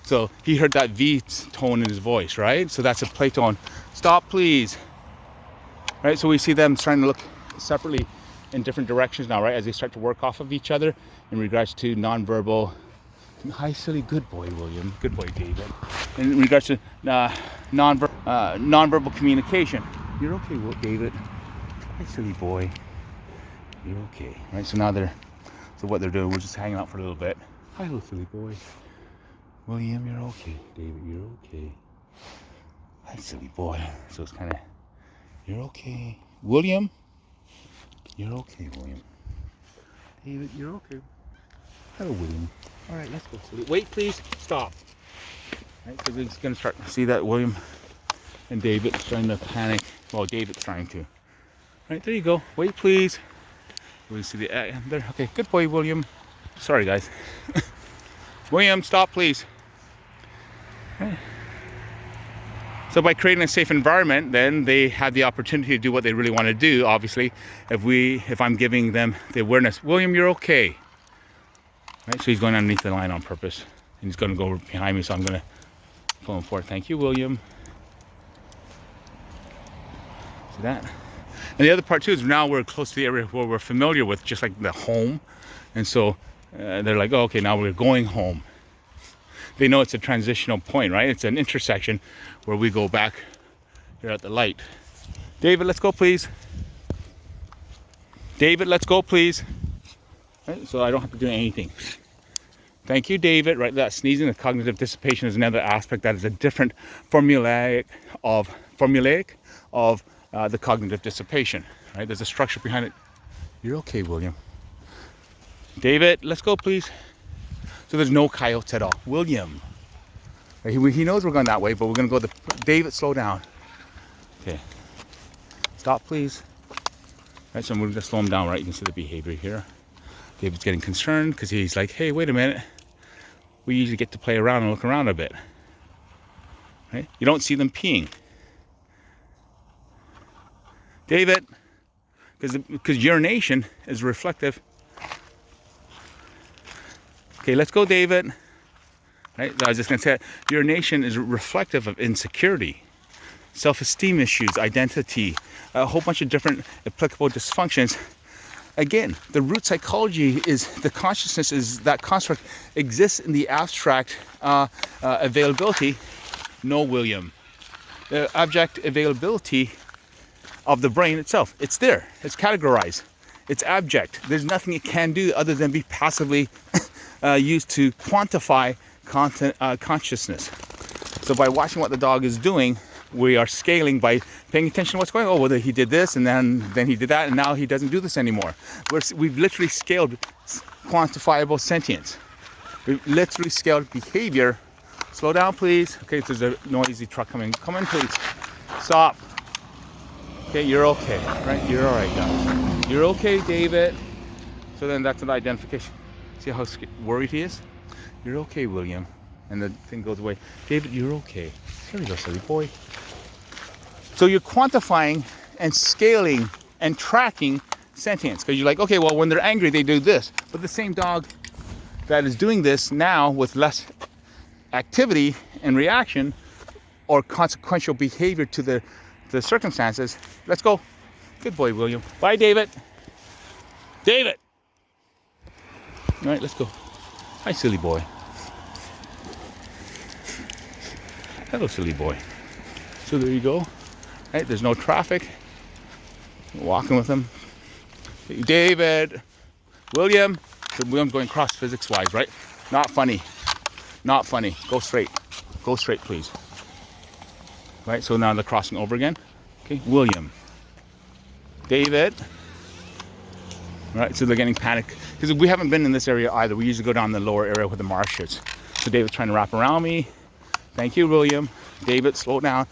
So he heard that V tone in his voice, right? So that's a play tone. Stop, please. Right, so we see them starting to look separately in different directions now, right, as they start to work off of each other in regards to nonverbal. Hi, silly, good boy, William. Good boy, David. In regards to nonverbal communication. You're okay, David. Hi, silly boy. You're okay. Right, so now so what they're doing, we're just hanging out for a little bit. Hi, little silly boy. William, you're okay. David, you're okay. Hi, silly boy. So it's kind of, you're okay. William, you're okay, William. David, you're okay. Hello, William. All right, let's go, silly. Wait, please. Stop. All right, so we're just going to start to see that William and David starting to panic. Well, David's trying to. All right, there you go. Wait, please. We see the there. Okay, good boy, William. Sorry, guys. William, stop, please. Okay. So by creating a safe environment, then they have the opportunity to do what they really want to do. Obviously, if I'm giving them the awareness, William, you're okay. Right, so he's going underneath the line on purpose, and he's going to go behind me. So I'm going to pull him forward. Thank you, William. See that? And the other part too is now we're close to the area where we're familiar with, just like the home, and so they're like, oh, okay, now we're going home. They know it's a transitional point, right? It's an intersection where we go back here at the light. David, let's go, please. David, let's go, please. Right, so I don't have to do anything. Thank you, David. Right, that sneezing, the cognitive dissipation is another aspect that is a different formulaic of the cognitive dissipation. Right, there's a structure behind it. You're okay, William. David, let's go, please. So there's no coyotes at all. William. Right, he knows we're going that way, but we're going to go David, slow down. Okay. Stop, please. Right, so I'm going to slow him down, right? You can see the behavior here. David's getting concerned because he's like, hey, wait a minute. We usually get to play around and look around a bit. Right? You don't see them peeing. David, because urination is reflective. Okay, let's go, David. Right? I was just going to say, urination is reflective of insecurity, self-esteem issues, identity, a whole bunch of different applicable dysfunctions. Again, the root psychology is the consciousness is that construct exists in the abstract availability. No, William. The abstract availability of the brain itself. It's there. It's categorized. It's abject. There's nothing it can do other than be passively used to quantify consciousness. So by watching what the dog is doing, we are scaling by paying attention to what's going on. Oh, whether he did this and then he did that and now he doesn't do this anymore. We've literally scaled quantifiable sentience. We've literally scaled behavior. Slow down, please. Okay, there's a noisy truck coming. Come in, please. Stop. Okay, you're okay, right? You're all right, guys. You're okay, David. So then that's an identification. See how worried he is? You're okay, William. And the thing goes away. David, you're okay. There you go, silly boy. So you're quantifying and scaling and tracking sentience. Because you're like, okay, well, when they're angry, they do this. But the same dog that is doing this now with less activity and reaction or consequential behavior to the circumstances. Let's go. Good boy, William. Bye, David. David. All right, let's go. Hi, silly boy. Hello, silly boy. So there you go. Right, there's no traffic. Walking with him. David. William. So William's going cross physics-wise, right? Not funny. Not funny. Go straight. Go straight, please. Right, so now they're crossing over again. Okay, William. David. Right, so they're getting panicked. Because we haven't been in this area either. We usually go down the lower area where the marsh is. So David's trying to wrap around me. Thank you, William. David, slow down.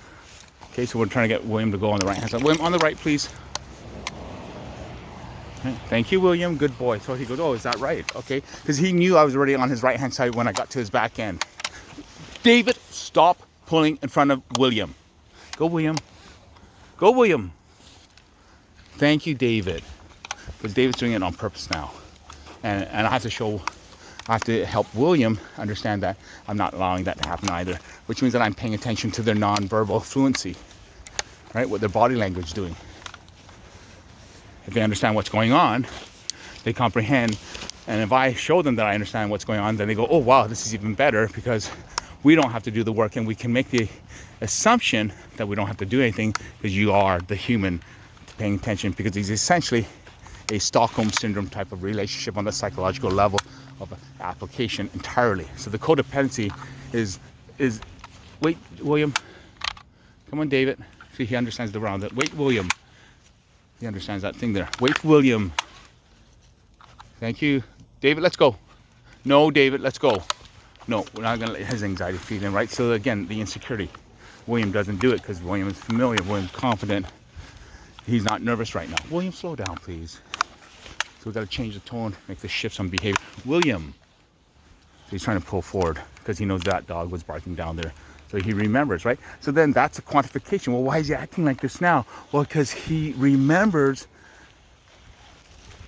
Okay, so we're trying to get William to go on the right hand side. William, on the right, please. Okay, thank you, William. Good boy. So he goes, oh, is that right? Okay, because he knew I was already on his right hand side when I got to his back end. David, stop pulling in front of William. Go, William. Go, William. Thank you, David. Because David's doing it on purpose now. And I have to help William understand that I'm not allowing that to happen either, which means that I'm paying attention to their non-verbal fluency, right? What their body language is doing. If they understand what's going on, they comprehend. And if I show them that I understand what's going on, then they go, oh, wow, this is even better because we don't have to do the work and we can make the assumption that we don't have to do anything because you are the human paying attention, because it's essentially a Stockholm syndrome type of relationship on the psychological level of application entirely. So the codependency is wait, William. Come on, David. See, he understands the round. Wait, William. He understands that thing there. Wait, William. Thank you. David, let's go. No, David, let's go. No, we're not going to let his anxiety feed in, right? So again, the insecurity. William doesn't do it because William is familiar. William's confident. He's not nervous right now. William, slow down, please. So we've got to change the tone, make the shifts on behavior. William. So he's trying to pull forward because he knows that dog was barking down there. So he remembers, right? So then that's a quantification. Well, why is he acting like this now? Well, because he remembers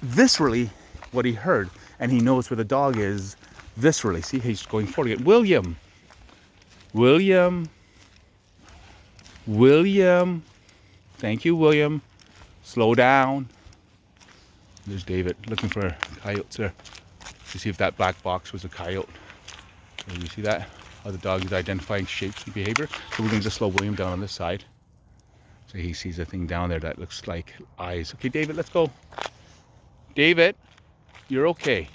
viscerally what he heard. And he knows where the dog is viscerally. See, he's going forward again. William. William. William. Thank you, William. Slow down. There's David looking for coyotes there to see if that black box was a coyote. So you see that? How the dog is identifying shapes and behavior. So we're going to just slow William down on this side. So he sees a thing down there that looks like eyes. Okay, David, let's go. David, you're okay.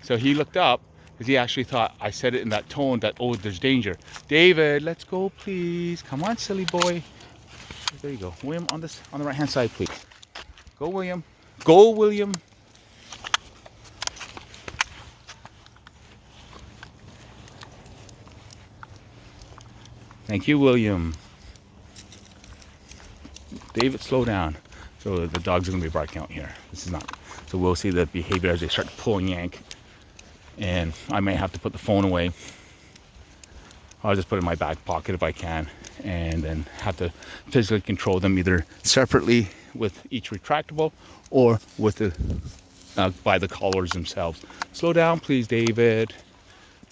So he looked up because he actually thought I said it in that tone that, oh, there's danger. David, let's go, please. Come on, silly boy. There you go. William, on the right hand side, please. Go, William. Go, William. Thank you, William. David, slow down. So the dogs are going to be barking out here. This is not. So we'll see the behavior as they start to pull and yank. And I may have to put the phone away. I'll just put it in my back pocket if I can. And then have to physically control them either separately with each retractable or with the by the collars themselves. Slow down, please, David.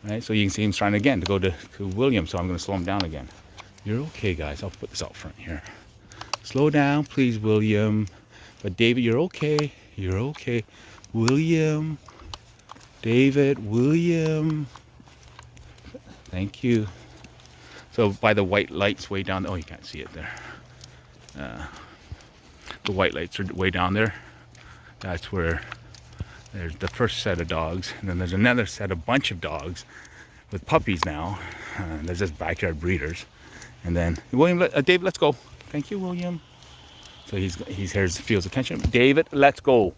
Right, so you can see him trying again to go to William, so I'm going to slow him down again. You're okay, guys. I'll put this out front here. Slow down, please, William. But David, you're okay. You're okay. William. David, William. Thank you. So by the white lights way down, oh, you can't see it there. The white lights are way down there. That's where there's the first set of dogs, and then there's another set of bunch of dogs with puppies now. There's just backyard breeders, and then William, David, let's go. Thank you, William. So he's here, feels attention. David, let's go.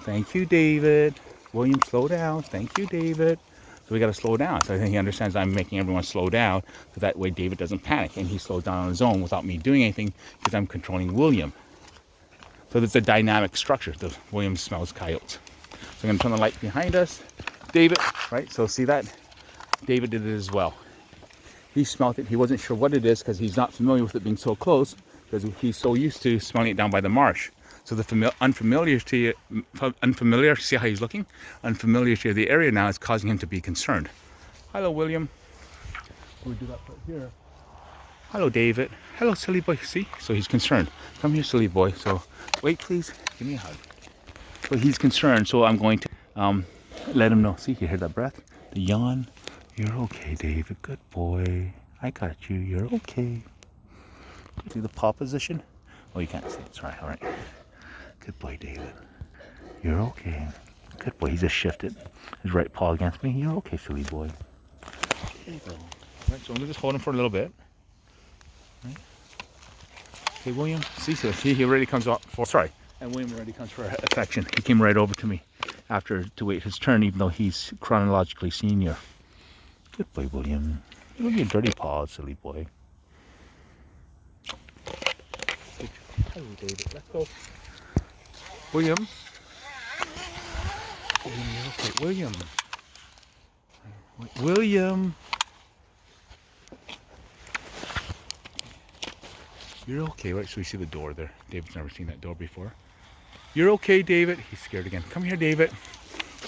Thank you, David. William, slow down. Thank you, David. So we got to slow down. So I think he understands I'm making everyone slow down, so that way David doesn't panic and he slows down on his own without me doing anything because I'm controlling William. So there's a dynamic structure. The William smells coyotes. So I'm going to turn the light behind us. David, right? So see that? David did it as well. He smelled it. He wasn't sure what it is because he's not familiar with it being so close because he's so used to smelling it down by the marsh. So the unfamiliarity, see how he's looking? Unfamiliarity of the area now is causing him to be concerned. Hello, William. We'll do that right here. Hello, David. Hello, silly boy. See? So he's concerned. Come here, silly boy. So wait, please. Give me a hug. So he's concerned. So I'm going to let him know. See, you hear that breath? The yawn. You're okay, David. Good boy. I got you. You're okay. See the paw position? Oh, you can't see it. Sorry. All right. Good boy, David. You're okay. Good boy. He just shifted his right paw against me. You're okay, silly boy. There you go. All right, so I'm going to just hold him for a little bit. Right. Okay, William. See, so he already comes up for. Sorry. And William already comes for affection. He came right over to me after to wait his turn, even though he's chronologically senior. Good boy, William. Look at your dirty paws, silly boy. Hello, David. Let's go. William. Okay, William. William. You're okay, right? So we see the door there. David's never seen that door before. You're okay, David. He's scared again. Come here, David.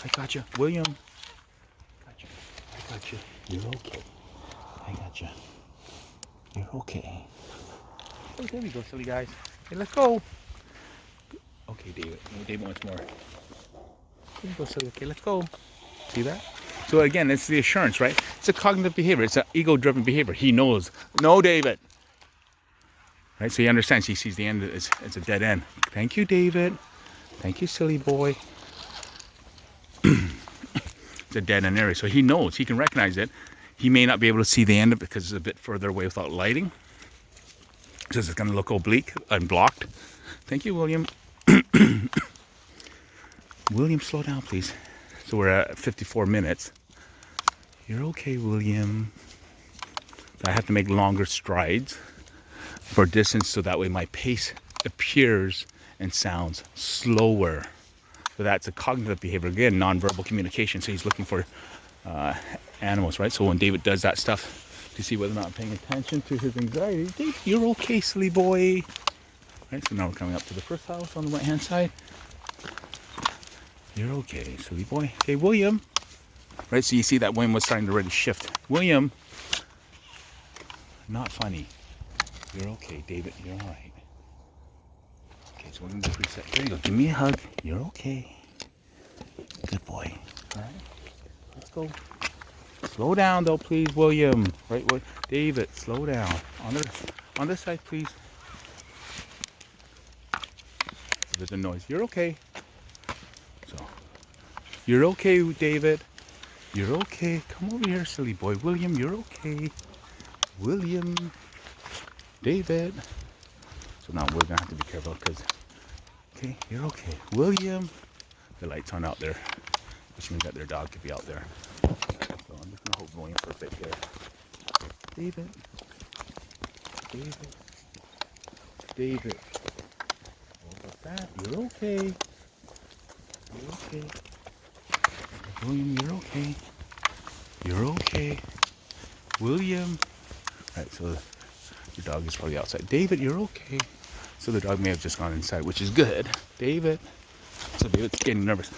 I got you. William. Got you. I got you. You're okay. I got you. You're okay. Oh, there we go, silly guys. Hey, let's go. Okay, David. David wants more. There you go, silly. Okay, let's go. See that? So again, it's the assurance, right? It's a cognitive behavior. It's an ego-driven behavior. He knows. No, David. Right? So he understands. He sees the end. It's a dead end. Thank you, David. Thank you, silly boy. It's a dead end area. So he knows. He can recognize it. He may not be able to see the end of it because it's a bit further away without lighting. So it's going to look oblique and blocked. Thank you, William. William, slow down, please. So we're at 54 minutes. You're okay, William. So I have to make longer strides for distance so that way my pace appears and sounds slower. So that's a cognitive behavior. Again, nonverbal communication. So he's looking for animals, right? So when David does that stuff to see whether or not I'm paying attention to his anxiety, Dave, you're okay, silly boy. Right, so now we're coming up to the first house on the right-hand side. You're okay, silly boy. Okay, William. Right, so you see that William was starting to already shift. William. Not funny. You're okay, David. You're all right. Okay, so we're going to reset. There you go. Give me a hug. You're okay. Good boy. All right. Let's go. Slow down, though, please, William. Right, David, slow down. On this side, please. There's a noise. You're okay. You're okay, David. You're okay. Come over here, silly boy. William, you're okay. William. David. So now we're gonna have to be careful because, okay, you're okay. William. The light's on out there, which means that their dog could be out there. So I'm just gonna hold William for a bit here. David. David. David. What about that? You're okay. You're okay. William, you're okay. You're okay. William. Alright, so your dog is probably outside. David, you're okay. So the dog may have just gone inside, which is good. David. So David's getting nervous.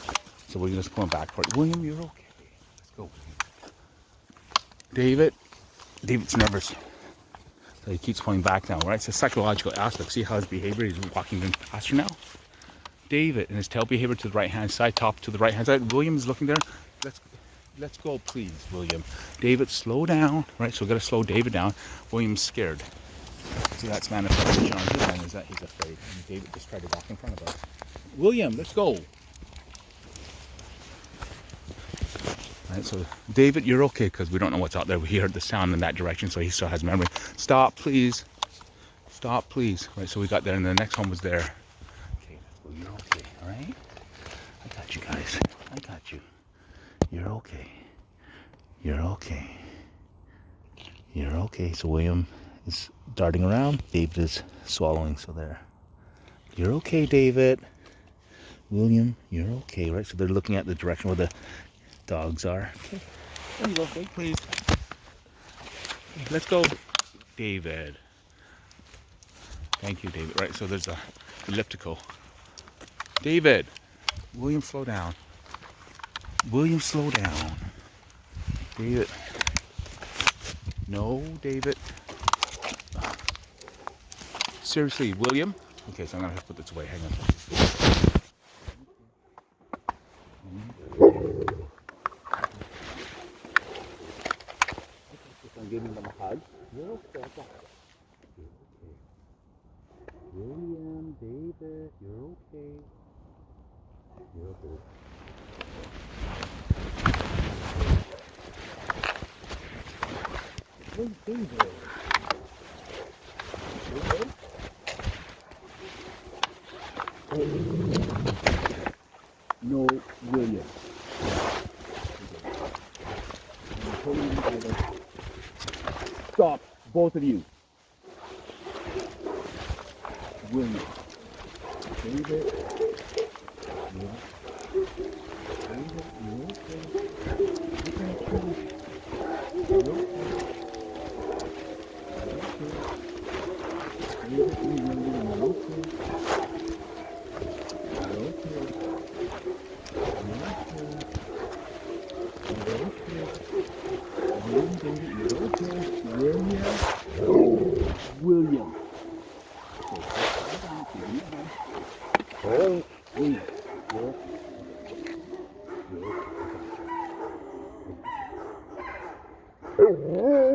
So we're just pulling back for it. William, you're okay. Let's go. David. David's nervous. So he keeps pulling back now, right? It's a psychological aspect. See how his behavior is walking in faster now? David and his tail behavior to the right hand side, top to the right hand side. William is looking there. Let's go, please, William. David, slow down, right? So we gotta slow David down. William's scared. See, that's manifestation on his end is that he's afraid. And David just tried to walk in front of us. William, let's go. Right, so David, you're okay because we don't know what's out there. We heard the sound in that direction, so he still has memory. Stop, please. Stop, please. Right, so we got there, and the next one was there. Okay, let's go. You're okay, all right? I got you guys. I got you. You're okay. You're okay. You're okay. So William is darting around. David is swallowing. So there. You're okay, David. William, you're okay, right? So they're looking at the direction where the dogs are. Okay. There you go. Wait, please. Okay, let's go, David. Thank you, David. Right. So there's a elliptical. David. William, slow down. William, slow down. David. No, David. Seriously, William? Okay, so I'm going to have to put this away. Hang on. I'm giving them a hug. You're okay. William, David, you're okay. You're okay. Hey, David. No, William. Stop, both of you. William. David. Yeah. David, you okay? You okay? William. Oh, William.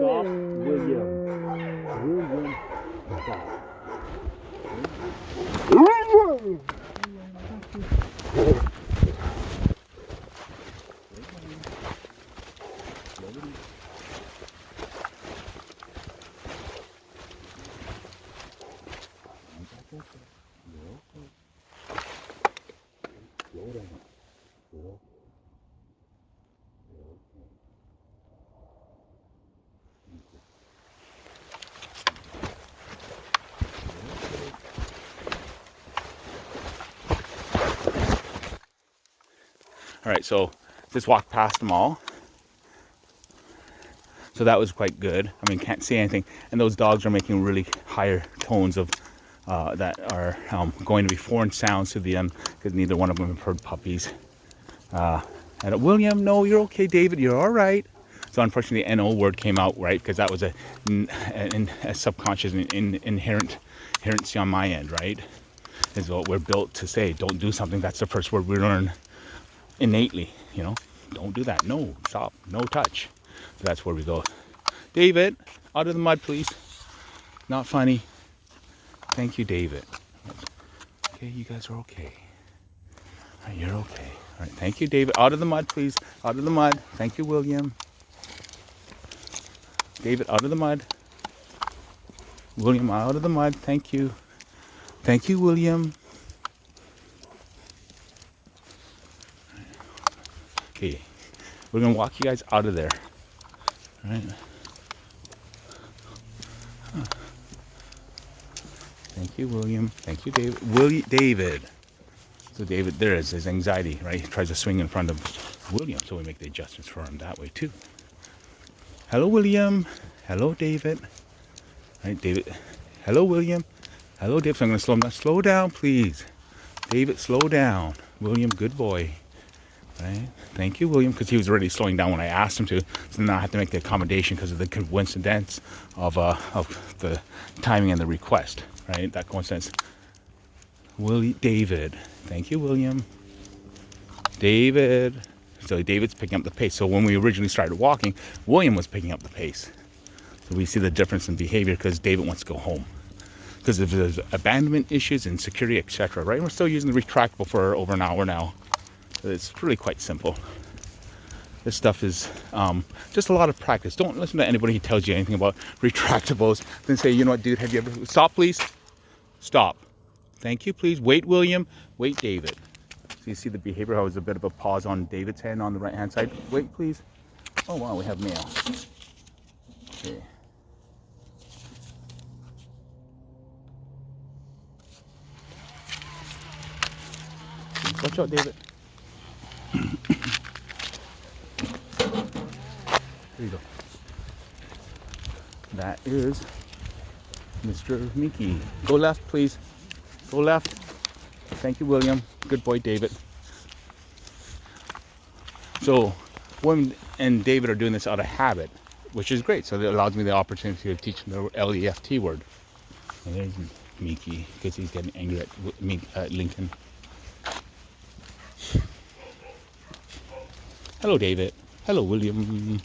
Stop, William. William, stop. All right, so just walked past them all. So that was quite good. I mean, can't see anything. And those dogs are making really higher tones of that are going to be foreign sounds to them because neither one of them have heard puppies. And William, no, you're okay. David, you're all right. So unfortunately, the NO word came out, right? Because that was a subconscious inherency on my end, right? Is what we're built to say. Don't do something. That's the first word we learn innately, you know. Don't do that. No, stop. No touch. So that's where we go. David, out of the mud, please. Not funny. Thank you, David. Okay, you guys are okay. You're okay. All right, thank you, David. Out of the mud, please. Out of the mud. Thank you, William. David, out of the mud. William, out of the mud. Thank you. Thank you, William. Okay, we're gonna walk you guys out of there. All right. Thank you, William. Thank you, David. David. So David, there is his anxiety, right? He tries to swing in front of William, so we make the adjustments for him that way too. Hello, William. Hello, David. All right, David. Hello, William. Hello, David. So I'm going to slow him down. Slow down, please. David, slow down. William, good boy. Right? Thank you, William, because he was already slowing down when I asked him to. So now I have to make the accommodation because of the coincidence of the timing and the request. Right? That coincidence. David. Thank you, William. David. So David's picking up the pace. So when we originally started walking, William was picking up the pace. So we see the difference in behavior because David wants to go home. Because of the abandonment issues, insecurity, etc. Right? We're still using the retractable for over an hour now. So it's really quite simple. This stuff is just a lot of practice. Don't listen to anybody who tells you anything about retractables. Then say, you know what, dude, have you ever... Stop, please. Stop. Thank you, please. Wait, William. Wait, David. So you see the behavior, how there's a bit of a pause on David's hand on the right-hand side. Wait, please. Oh, wow, we have mail. Okay. Watch out, David. There you go. That is Mr. Mickey. Go left, please. Go left. Thank you, William. Good boy, David. So, William and David are doing this out of habit, which is great. So it allows me the opportunity to teach them the LEFT word. And there's Mickey, because he's getting angry at Lincoln. Hello, David. Hello, William.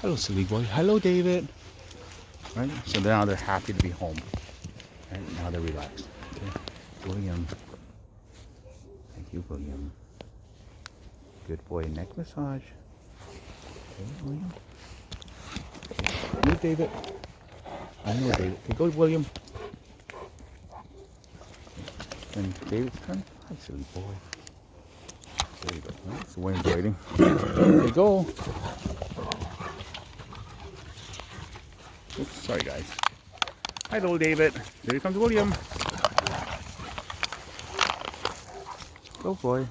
Hello, silly boy. Hello, David. Right? So now they're happy to be home. Right? Now they're relaxed. Okay. William. Thank you, William. Good boy. Neck massage. Okay, William. Move, David. I know, David. Okay, go, William. And David's turn. Hi, silly boy. There you go. Right, so William's waiting. There you go. Oops, sorry guys. Hi, little David. There comes William. Go, boy.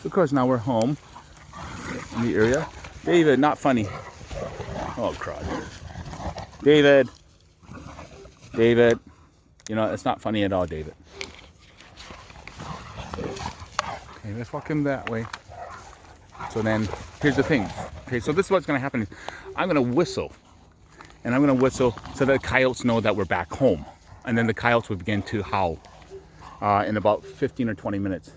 So of course now we're home in the area. David, not funny. Oh crud. David. David. You know, it's not funny at all, David. Okay, let's walk him that way. So then, here's the thing. Okay, so this is what's going to happen. I'm going to whistle. And I'm going to whistle so that the coyotes know that we're back home. And then the coyotes will begin to howl in about 15 or 20 minutes.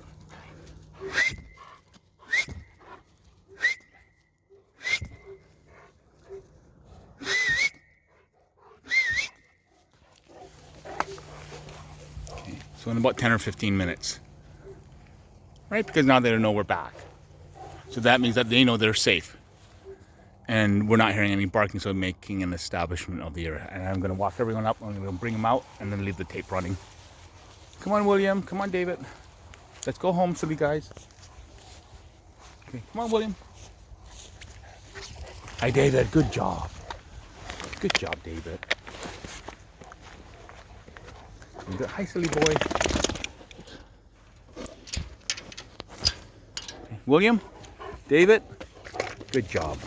Okay, so in about 10 or 15 minutes. Right? Because now they know we're back. So that means that they know they're safe. And we're not hearing any barking, so making an establishment of the area. And I'm going to walk everyone up, I'm going to bring them out, and then leave the tape running. Come on, William. Come on, David. Let's go home, silly guys. Okay, come on, William. Hi, David. Good job. Good job, David. Hi, silly boy. Okay. William? David? Good job.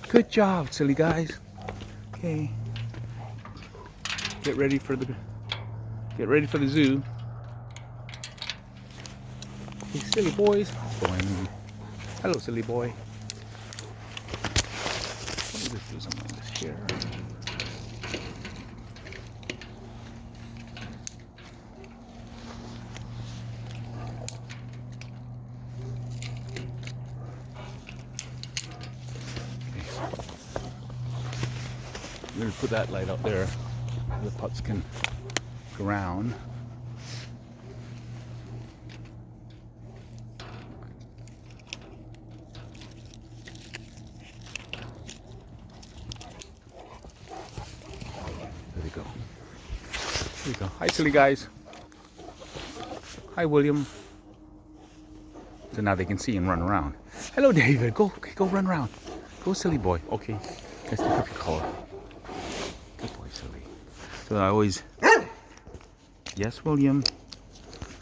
Good job, silly guys. Okay. Get ready for the zoo. Okay, silly boys. Going. Hello, silly boy. Let me just do something like this here. I'm going to put that light out there so the pups can ground. we go. There you go. Hi, silly guys. Hi, William. So now they can see and run around. Hello, David. Go, okay, go run around. Go, silly boy. Okay, let's take off your collar. Good boy, silly. So I always, yes, William.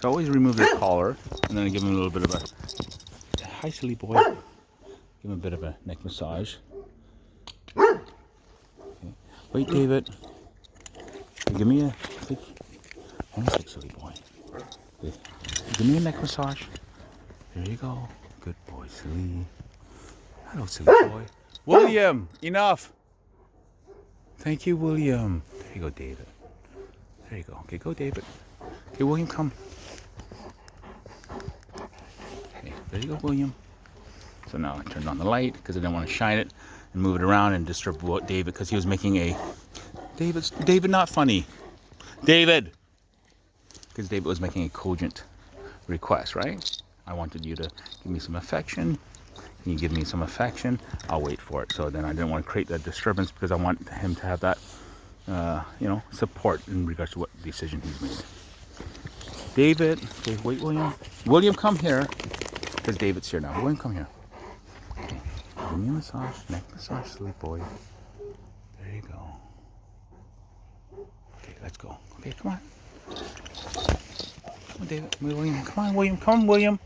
So I always remove the collar, and then I give him a little bit of a, hi, silly boy. Give him a bit of a neck massage. Okay. Wait, David. Give me a, hang on, silly boy. Okay. Give me a neck massage. There you go. Good boy, silly. Hello, silly boy. William, enough. Thank you, William. There you go, David. There you go. Okay, go, David. Okay, William, come. Okay, there you go, William. So now I turned on the light because I didn't want to shine it and move it around and disturb David because he was making a... David, not funny. David! Because David was making a cogent request, right? I wanted you to give me some affection. Can you give me some affection? I'll wait for it. So then I didn't want to create that disturbance because I want him to have that, support in regards to what decision he's made. David, okay, wait, William. William, come here. Because David's here now. William, come here. Okay, give me a massage, neck massage, silly boy. There you go. Okay, let's go. Okay, come on. Come on, David. William, come on, William. Come on, William.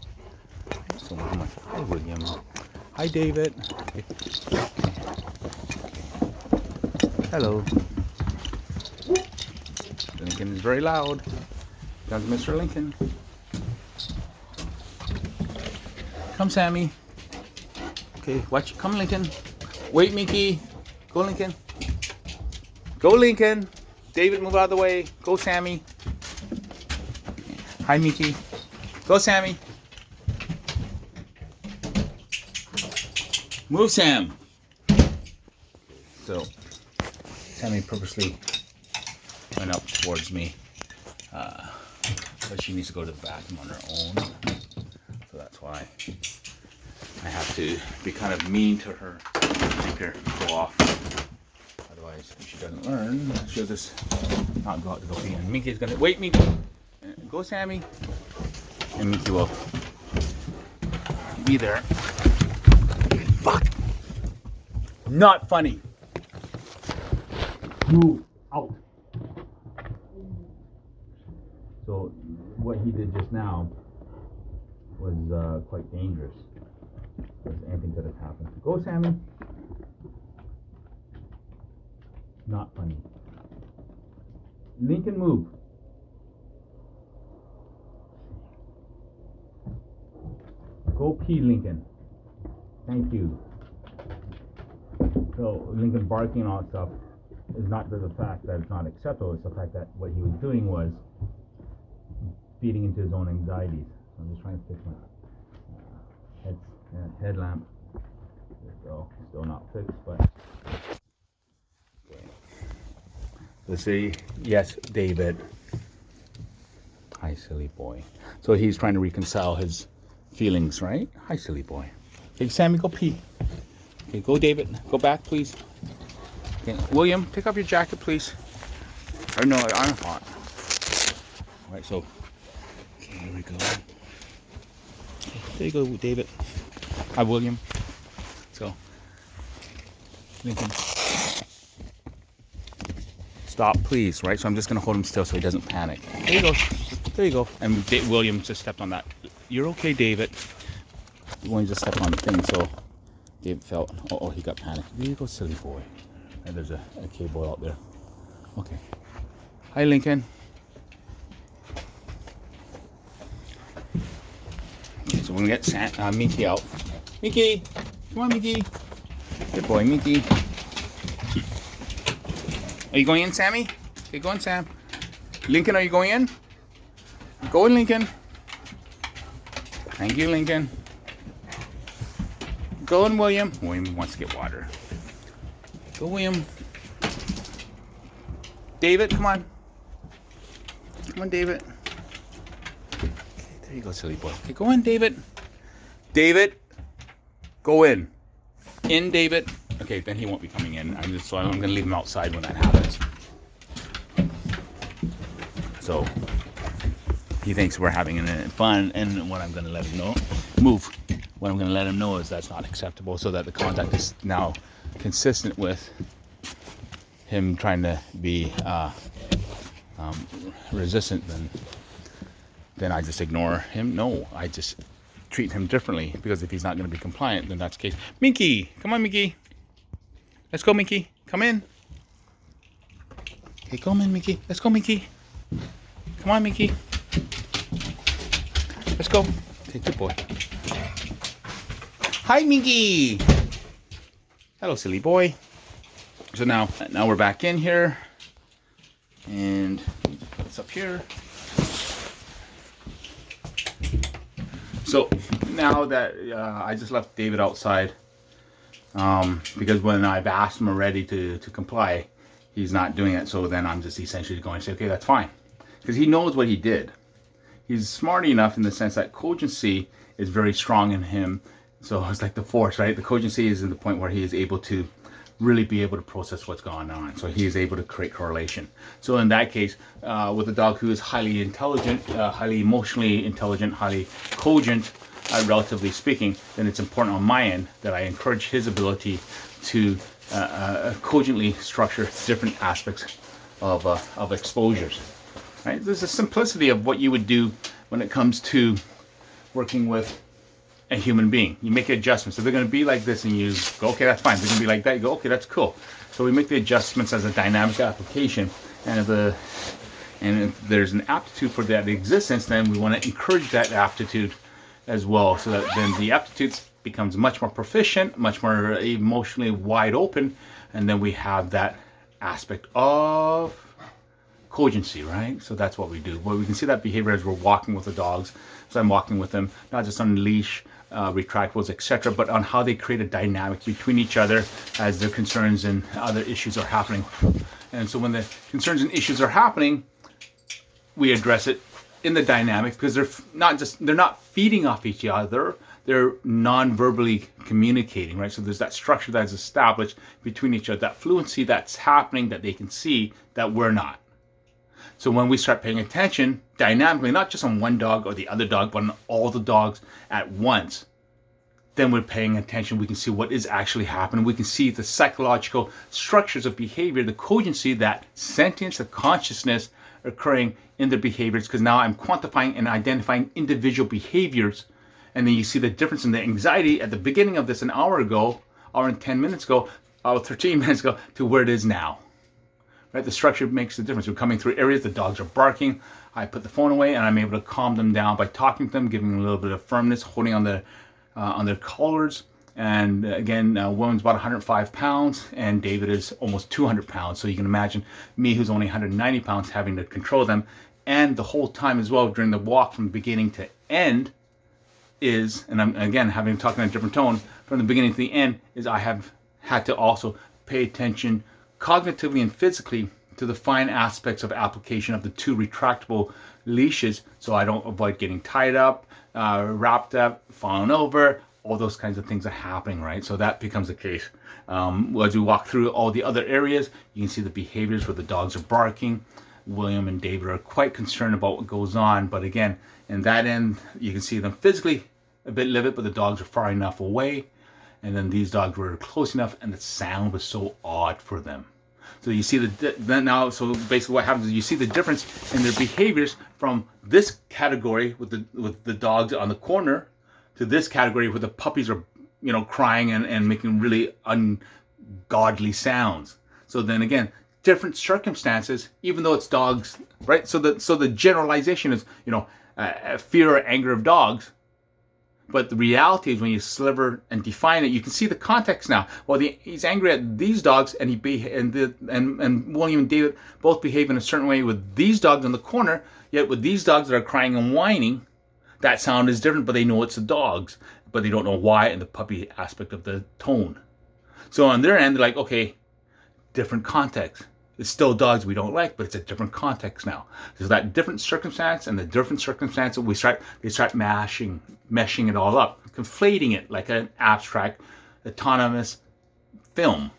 So, come on. Hi, William. Hi, David. Okay. Hello. Lincoln is very loud. Comes Mr. Lincoln. Come, Sammy. Okay, watch. Come, Lincoln. Wait, Mickey. Go, Lincoln. Go, Lincoln. David, move out of the way. Go, Sammy. Hi, Mickey. Go, Sammy. Move, Sam. So, Sammy purposely went up towards me. But she needs to go to the bathroom on her own. So that's why I have to be kind of mean to her. Make her go off. Otherwise, if she doesn't learn, she'll just not go out to go pee. And Mickey's gonna wait, Mickey. Go, Sammy. And Mickey will be there. Fuck. Not funny. Move out. So what he did just now was quite dangerous. Because anything could have happened. Go, Sammy. Not funny. Lincoln, move. Go pee, Lincoln. Thank you. So Lincoln barking and all that stuff is not the fact that it's not acceptable. It's the fact that what he was doing was feeding into his own anxieties. So I'm just trying to fix my headlamp. There we go. Still not fixed, but okay. Let's see. Yes, David. Hi, silly boy. So he's trying to reconcile his feelings, right? Hi, silly boy. Okay, Sammy, go pee. Okay, go, David. Go back, please. Okay, William, take off your jacket, please. Or no, I'm hot. All right, so okay, here we go. Okay, there you go, David. Hi, William. So, Lincoln, stop, please. Right. So I'm just gonna hold him still so he doesn't panic. There you go. There you go. And William just stepped on that. You're okay, David. William just stepped on the thing, so David felt. Oh, he got panicked. There you go, silly boy. And there's a cable out there. Okay. Hi, Lincoln. Okay, so we're gonna get Mickey out. Mickey, come on, Mickey. Good boy, Mickey. Are you going in, Sammy? Okay, go in, Sam. Lincoln, are you going in? Go in, Lincoln. Thank you, Lincoln. Go in, William. William wants to get water. Go, William. David, come on. Come on, David. Okay, there you go, silly boy. Okay, go in, David. David, go in. In, David. Okay, then he won't be coming in. So I'm going to leave him outside when that happens. So he thinks we're having fun, and what I'm going to let him know, move. What I'm going to let him know is that's not acceptable, so that the contact is now consistent with him trying to be resistant. Then I just ignore him. No, I just treat him differently, because if he's not going to be compliant, then that's the case. Minky, come on, Minky. Let's go, Minky. Come in. Okay, come in, Minky. Let's go, Minky. Come on, Minky. Let's go. Okay, good boy. Hi, Minky. Hello, silly boy. So now we're back in here, and put this up here. So now that I just left David outside, because when I've asked him already to comply, he's not doing it. So then I'm just essentially going to say, okay, that's fine, because he knows what he did. He's smart enough in the sense that cogency is very strong in him. So it's like the force, right? The cogency is in the point where he is able to really be able to process what's going on. So he is able to create correlation. So in that case, with a dog who is highly intelligent, highly emotionally intelligent, highly cogent, relatively speaking, then it's important on my end that I encourage his ability to cogently structure different aspects of exposures. Right? There's a simplicity of what you would do when it comes to working with a human being. You make adjustments. So they're going to be like this, and you go, okay, that's fine. They're going to be like that. You go, okay, that's cool. So we make the adjustments as a dynamic application, and if there's an aptitude for that existence, then we want to encourage that aptitude as well, so that then the aptitude becomes much more proficient, much more emotionally wide open, and then we have that aspect of cogency, right? So that's what we do. Well, we can see that behavior as we're walking with the dogs. So I'm walking with them, not just on leash, retractables, etc., but on how they create a dynamic between each other as their concerns and other issues are happening. And so when the concerns and issues are happening, we address it in the dynamic, because they're not feeding off each other, they're non-verbally communicating, right? So there's that structure that's established between each other, that fluency that's happening that they can see that we're not. So when we start paying attention dynamically, not just on one dog or the other dog, but on all the dogs at once, then we're paying attention. We can see what is actually happening. We can see the psychological structures of behavior, the cogency, that sentience, the consciousness occurring in their behaviors, because now I'm quantifying and identifying individual behaviors. And then you see the difference in the anxiety at the beginning of this an hour ago, hour and 10 minutes ago, 13 minutes ago, to where it is now. Right? The structure makes the difference. We're coming through areas, the dogs are barking. I put the phone away, and I'm able to calm them down by talking to them, giving them a little bit of firmness, holding on their collars. And again, William's about 105 pounds, and David is almost 200 pounds. So you can imagine me, who's only 190 pounds, having to control them. And the whole time as well, during the walk from beginning to end is, and I'm again having talking in a different tone, from the beginning to the end, is I have had to also pay attention cognitively and physically to the fine aspects of application of the 2 retractable leashes, so I don't avoid getting tied up, wrapped up, falling over. All those kinds of things are happening, right? So that becomes the case. As we walk through all the other areas, you can see the behaviors where the dogs are barking. William and David are quite concerned about what goes on, but again, in that end, you can see them physically a bit livid, but the dogs are far enough away. And then these dogs were close enough, and the sound was so odd for them. So you see so basically what happens is you see the difference in their behaviors from this category with the dogs on the corner to this category where the puppies are, crying and making really ungodly sounds. So then again, different circumstances, even though it's dogs, right? So the generalization is, fear or anger of dogs. But the reality is, when you sliver and define it, you can see the context now. Well, he's angry at these dogs, and and William and David both behave in a certain way with these dogs in the corner. Yet with these dogs that are crying and whining, that sound is different. But they know it's the dogs, but they don't know why, and the puppy aspect of the tone. So on their end, they're like, okay, different context. It's still dogs we don't like, but it's a different context now. So that different circumstance and the different circumstance, they start meshing it all up, conflating it like an abstract, autonomous film.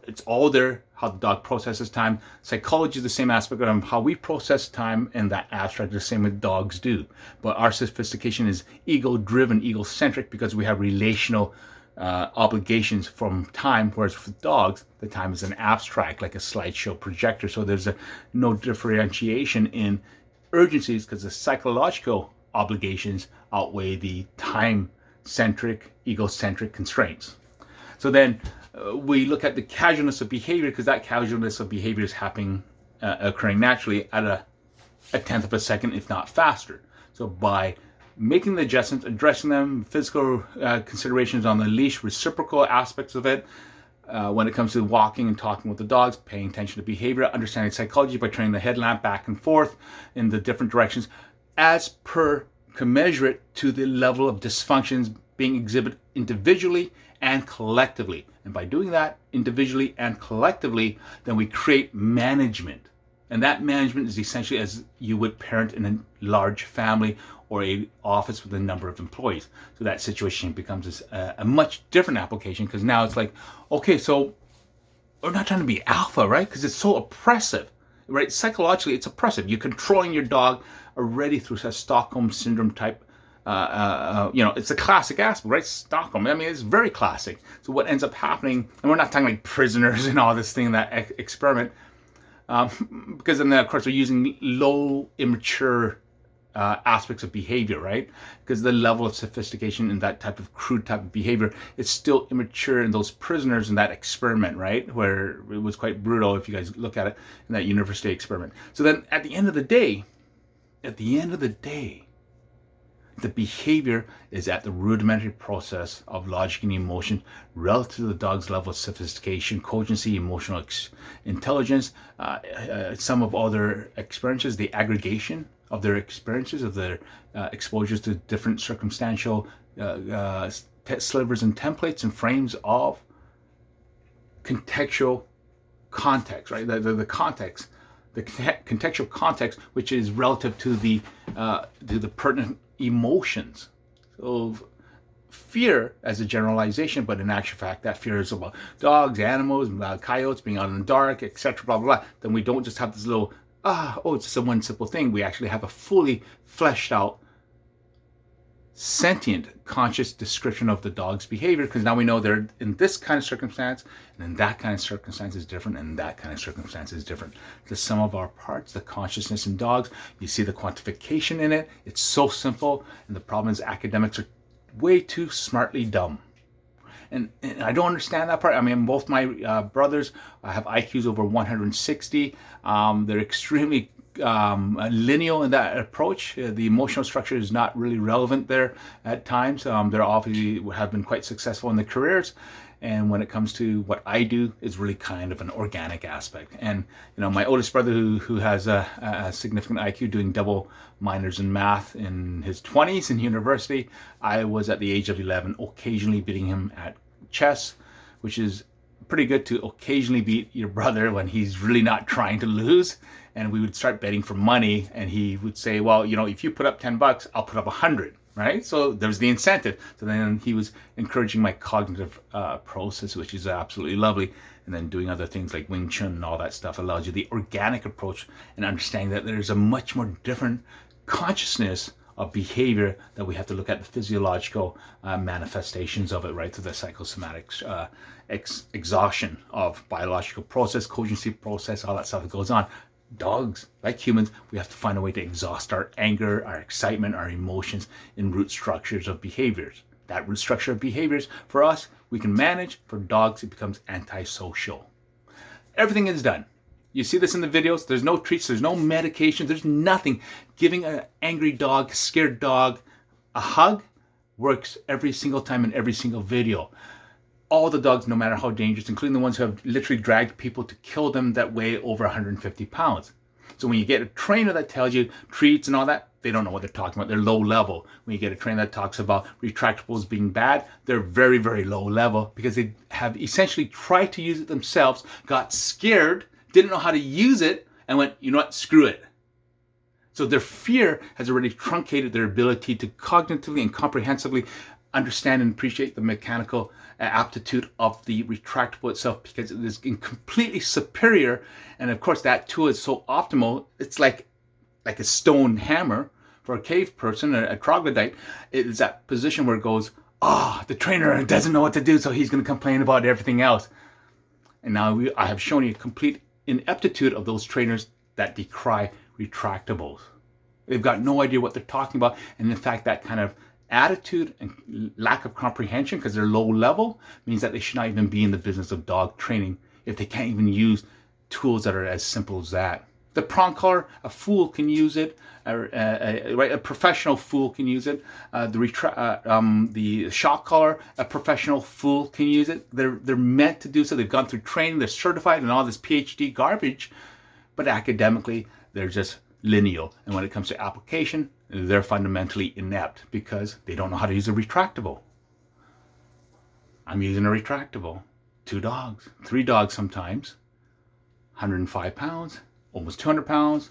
it's all there, how the dog processes time. Psychology is the same aspect of how we process time, and that abstract is the same as dogs do. But our sophistication is ego-driven, egocentric, because we have relational obligations from time, whereas for dogs, the time is an abstract, like a slideshow projector. So there's no differentiation in urgencies, because the psychological obligations outweigh the time-centric, egocentric constraints. So then we look at the casualness of behavior, because that casualness of behavior is occurring naturally at a tenth of a second, if not faster. So by making the adjustments, addressing them, physical considerations on the leash, reciprocal aspects of it, when it comes to walking and talking with the dogs, paying attention to behavior, understanding psychology by turning the headlamp back and forth in the different directions, as per commensurate to the level of dysfunctions being exhibited individually and collectively. And by doing that individually and collectively, then we create management. And that management is essentially as you would parent in a large family or a office with a number of employees. So that situation becomes a much different application, because now it's like, okay, so we're not trying to be alpha, right? Because it's so oppressive, right? Psychologically, it's oppressive. You're controlling your dog already through a Stockholm syndrome type. It's a classic aspect, right? Stockholm. I mean, it's very classic. So what ends up happening, and we're not talking like prisoners and all this thing, that experiment, because then of course they're using low, immature aspects of behavior, right? Because the level of sophistication in that type of crude type of behavior is still immature in those prisoners in that experiment, right? Where it was quite brutal, if you guys look at it, in that university experiment. So then at the end of the day, the behavior is at the rudimentary process of logic and emotion relative to the dog's level of sophistication, cogency, emotional intelligence, some of other experiences, the aggregation of their experiences, of their exposures to different circumstantial slivers and templates and frames of contextual context, right? The context, the contextual context, which is relative to the pertinent emotions. So fear as a generalization, but in actual fact, that fear is about dogs, animals, coyotes, being out in the dark, etc., blah, blah, blah. Then we don't just have this little, it's just a one simple thing. We actually have a fully fleshed out, sentient, conscious description of the dog's behavior, because now we know they're in this kind of circumstance, and then that kind of circumstance is different, and that kind of circumstance is different. The sum of our parts, the consciousness in dogs, you see the quantification in it. It's so simple, and the problem is academics are way too smartly dumb. And I don't understand that part. I mean, both my brothers have IQs over 160. They're extremely lineal in that approach. The emotional structure is not really relevant there at times. They're obviously have been quite successful in their careers. And when it comes to what I do, it's really kind of an organic aspect. And my oldest brother, who has a significant IQ, doing double minors in math in his 20s in university, I was at the age of 11 occasionally beating him at chess, which is pretty good, to occasionally beat your brother when he's really not trying to lose. And we would start betting for money, and he would say, well, if you put up $10, I'll put up 100. Right? So there's the incentive. So then he was encouraging my cognitive process, which is absolutely lovely. And then doing other things like Wing Chun and all that stuff allows you the organic approach, and understanding that there's a much more different consciousness of behavior, that we have to look at the physiological manifestations of it, right? To the psychosomatic exhaustion of biological process, cogency process, all that stuff that goes on. Dogs, like humans, we have to find a way to exhaust our anger, our excitement, our emotions in root structures of behaviors. That root structure of behaviors, for us, we can manage. For dogs, it becomes antisocial. Everything is done. You see this in the videos. There's no treats, there's no medication, there's nothing. Giving an angry dog, scared dog, a hug works every single time in every single video. All the dogs, no matter how dangerous, including the ones who have literally dragged people to kill them, that weigh over 150 pounds. So when you get a trainer that tells you treats and all that, they don't know what they're talking about. They're low level. When you get a trainer that talks about retractables being bad, they're very, very low level, because they have essentially tried to use it themselves, got scared, didn't know how to use it, and went, you know what, screw it. So their fear has already truncated their ability to cognitively and comprehensively understand and appreciate the mechanical aptitude of the retractable itself, because it is completely superior. And of course, that tool is so optimal. It's like a stone hammer for a cave person, a troglodyte. It is that position where it goes, the trainer doesn't know what to do, so he's going to complain about everything else. And now I have shown you complete ineptitude of those trainers that decry retractables. They've got no idea what they're talking about. And in fact, that kind of attitude and lack of comprehension, because they're low level, means that they should not even be in the business of dog training if they can't even use tools that are as simple as that. The prong collar, a fool can use it. Right, a professional fool can use it. The shock collar, a professional fool can use it. They're meant to do so. They've gone through training. They're certified and all this PhD garbage, but academically they're just lineal. And when it comes to application, they're fundamentally inept because they don't know how to use a retractable. I'm using a retractable. 2 dogs, 3 dogs sometimes. 105 pounds, almost 200 pounds.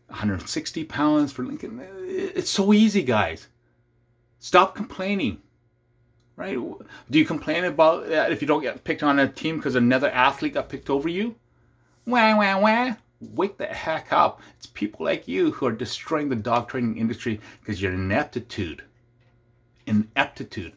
160 pounds for Lincoln. It's so easy, guys. Stop complaining, right? Do you complain about if you don't get picked on a team because another athlete got picked over you? Wah, wah, wah. Wake the heck up. It's people like you who are destroying the dog training industry because you're ineptitude. Ineptitude.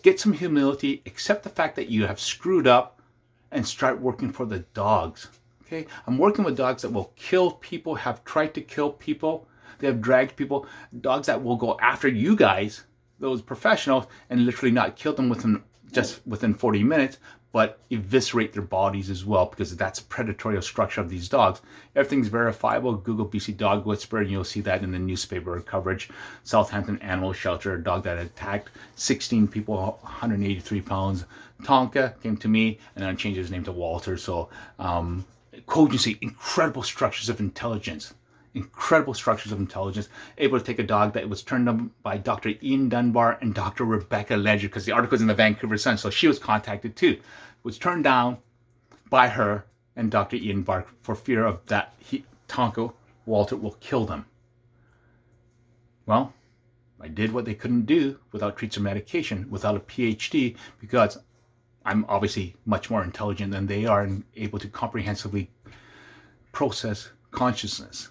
Get some humility. Accept the fact that you have screwed up and start working for the dogs. Okay? I'm working with dogs that will kill people, have tried to kill people. They have dragged people. Dogs that will go after you guys, those professionals, and literally not kill them within 40 minutes, but eviscerate their bodies as well, because that's the predatorial structure of these dogs. Everything's verifiable. Google BC Dog Whisperer, and you'll see that in the newspaper coverage. Southampton Animal Shelter, a dog that attacked 16 people, 183 pounds. Tonka came to me, and then I changed his name to Walter. So, cogency, incredible structures of intelligence. Incredible structures of intelligence. Able to take a dog that was turned on by Dr. Ian Dunbar and Dr. Rebecca Ledger, because the article is in the Vancouver Sun, so she was contacted too. Was turned down by her and Dr. Ian Dunbar for fear of that Tonka, Walter, will kill them. Well, I did what they couldn't do without treats or medication, without a PhD, because I'm obviously much more intelligent than they are and able to comprehensively process consciousness.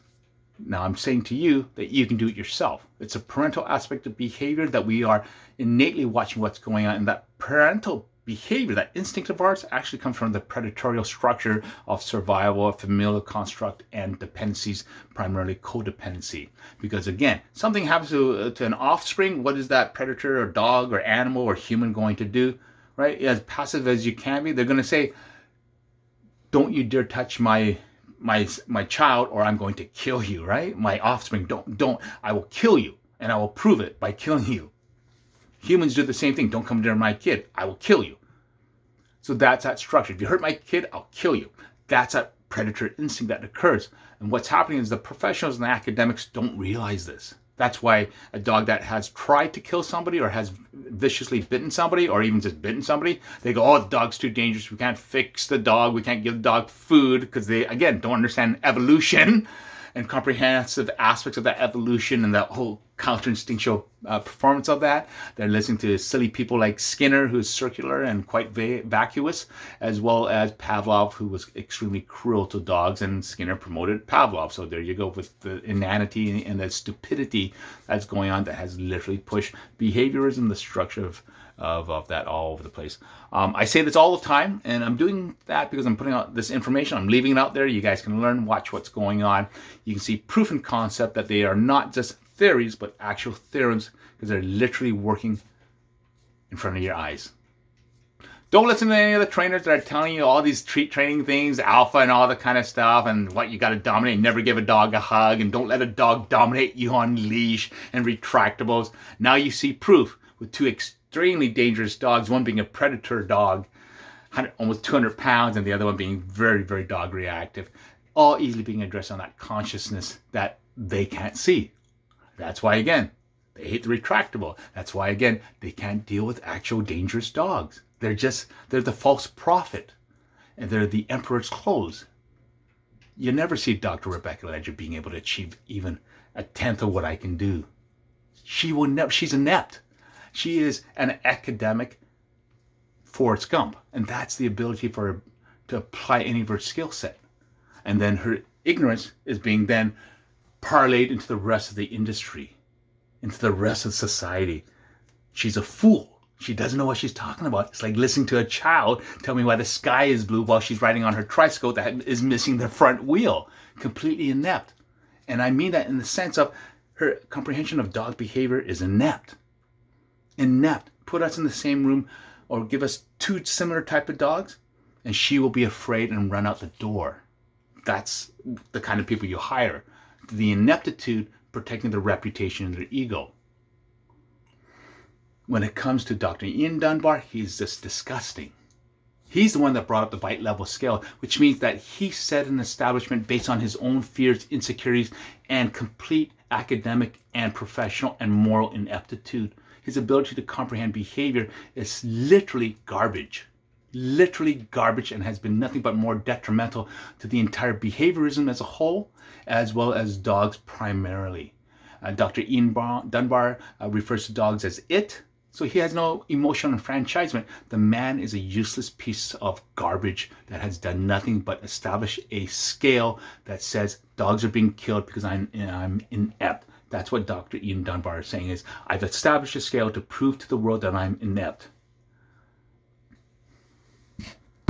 Now I'm saying to you that you can do it yourself. It's a parental aspect of behavior that we are innately watching what's going on. And that parental behavior, that instinct of ours, actually comes from the predatorial structure of survival, familial construct, and dependencies, primarily codependency. Because again, something happens to an offspring, what is that predator or dog or animal or human going to do? Right? As passive as you can be, they're going to say, don't you dare touch my child or I'm going to kill you, right? My offspring, don't, I will kill you, and I will prove it by killing you. Humans do the same thing. Don't come near my kid, I will kill you. So that's that structure. If you hurt my kid, I'll kill you. That's that predator instinct that occurs. And what's happening is the professionals and the academics don't realize this. That's why a dog that has tried to kill somebody or has viciously bitten somebody or even just bitten somebody, they go, the dog's too dangerous. We can't fix the dog. We can't give the dog food, because they, again, don't understand evolution and comprehensive aspects of that evolution and that whole counter-instinctual performance of that. They're listening to silly people like Skinner, who's circular and quite vacuous, as well as Pavlov, who was extremely cruel to dogs, and Skinner promoted Pavlov. So there you go with the inanity and the stupidity that's going on that has literally pushed behaviorism, the structure of that all over the place. I say this all the time, and I'm doing that because I'm putting out this information. I'm leaving it out there. You guys can learn, watch what's going on. You can see proof and concept that they are not just theories, but actual theorems, because they're literally working in front of your eyes. Don't listen to any of the trainers that are telling you all these treat training things, alpha and all that kind of stuff, and what you got to dominate. Never give a dog a hug, and don't let a dog dominate you on leash and retractables. Now you see proof with 2 extremely dangerous dogs, one being a predator dog, almost 200 pounds, and the other one being very, very dog reactive, all easily being addressed on that consciousness that they can't see. That's why, again, they hate the retractable. That's why, again, they can't deal with actual dangerous dogs. They're the false prophet, and they're the emperor's clothes. You never see Dr. Rebecca Ledger being able to achieve even a tenth of what I can do. She will never. She's inept. She is an academic Forrest Gump, and that's the ability for her to apply any of her skill set. And then her ignorance is being then parlayed into the rest of the industry, into the rest of society. She's a fool. She doesn't know what she's talking about. It's like listening to a child tell me why the sky is blue while she's riding on her tricycle that is missing the front wheel. Completely inept. And I mean that in the sense of her comprehension of dog behavior is inept. Inept. Put us in the same room or give us two similar type of dogs and she will be afraid and run out the door. That's the kind of people you hire. The ineptitude protecting their reputation and their ego. When it comes to Dr. Ian Dunbar, he's just disgusting. He's the one that brought up the bite level scale, which means that he set an establishment based on his own fears, insecurities, and complete academic and professional and moral ineptitude. His ability to comprehend behavior is literally garbage. Literally garbage, and has been nothing but more detrimental to the entire behaviorism as a whole, as well as dogs primarily. Dr. Ian Dunbar refers to dogs as it, so he has no emotional enfranchisement. The man is a useless piece of garbage that has done nothing but establish a scale that says dogs are being killed because I'm inept. That's what Dr. Ian Dunbar is saying is, I've established a scale to prove to the world that I'm inept.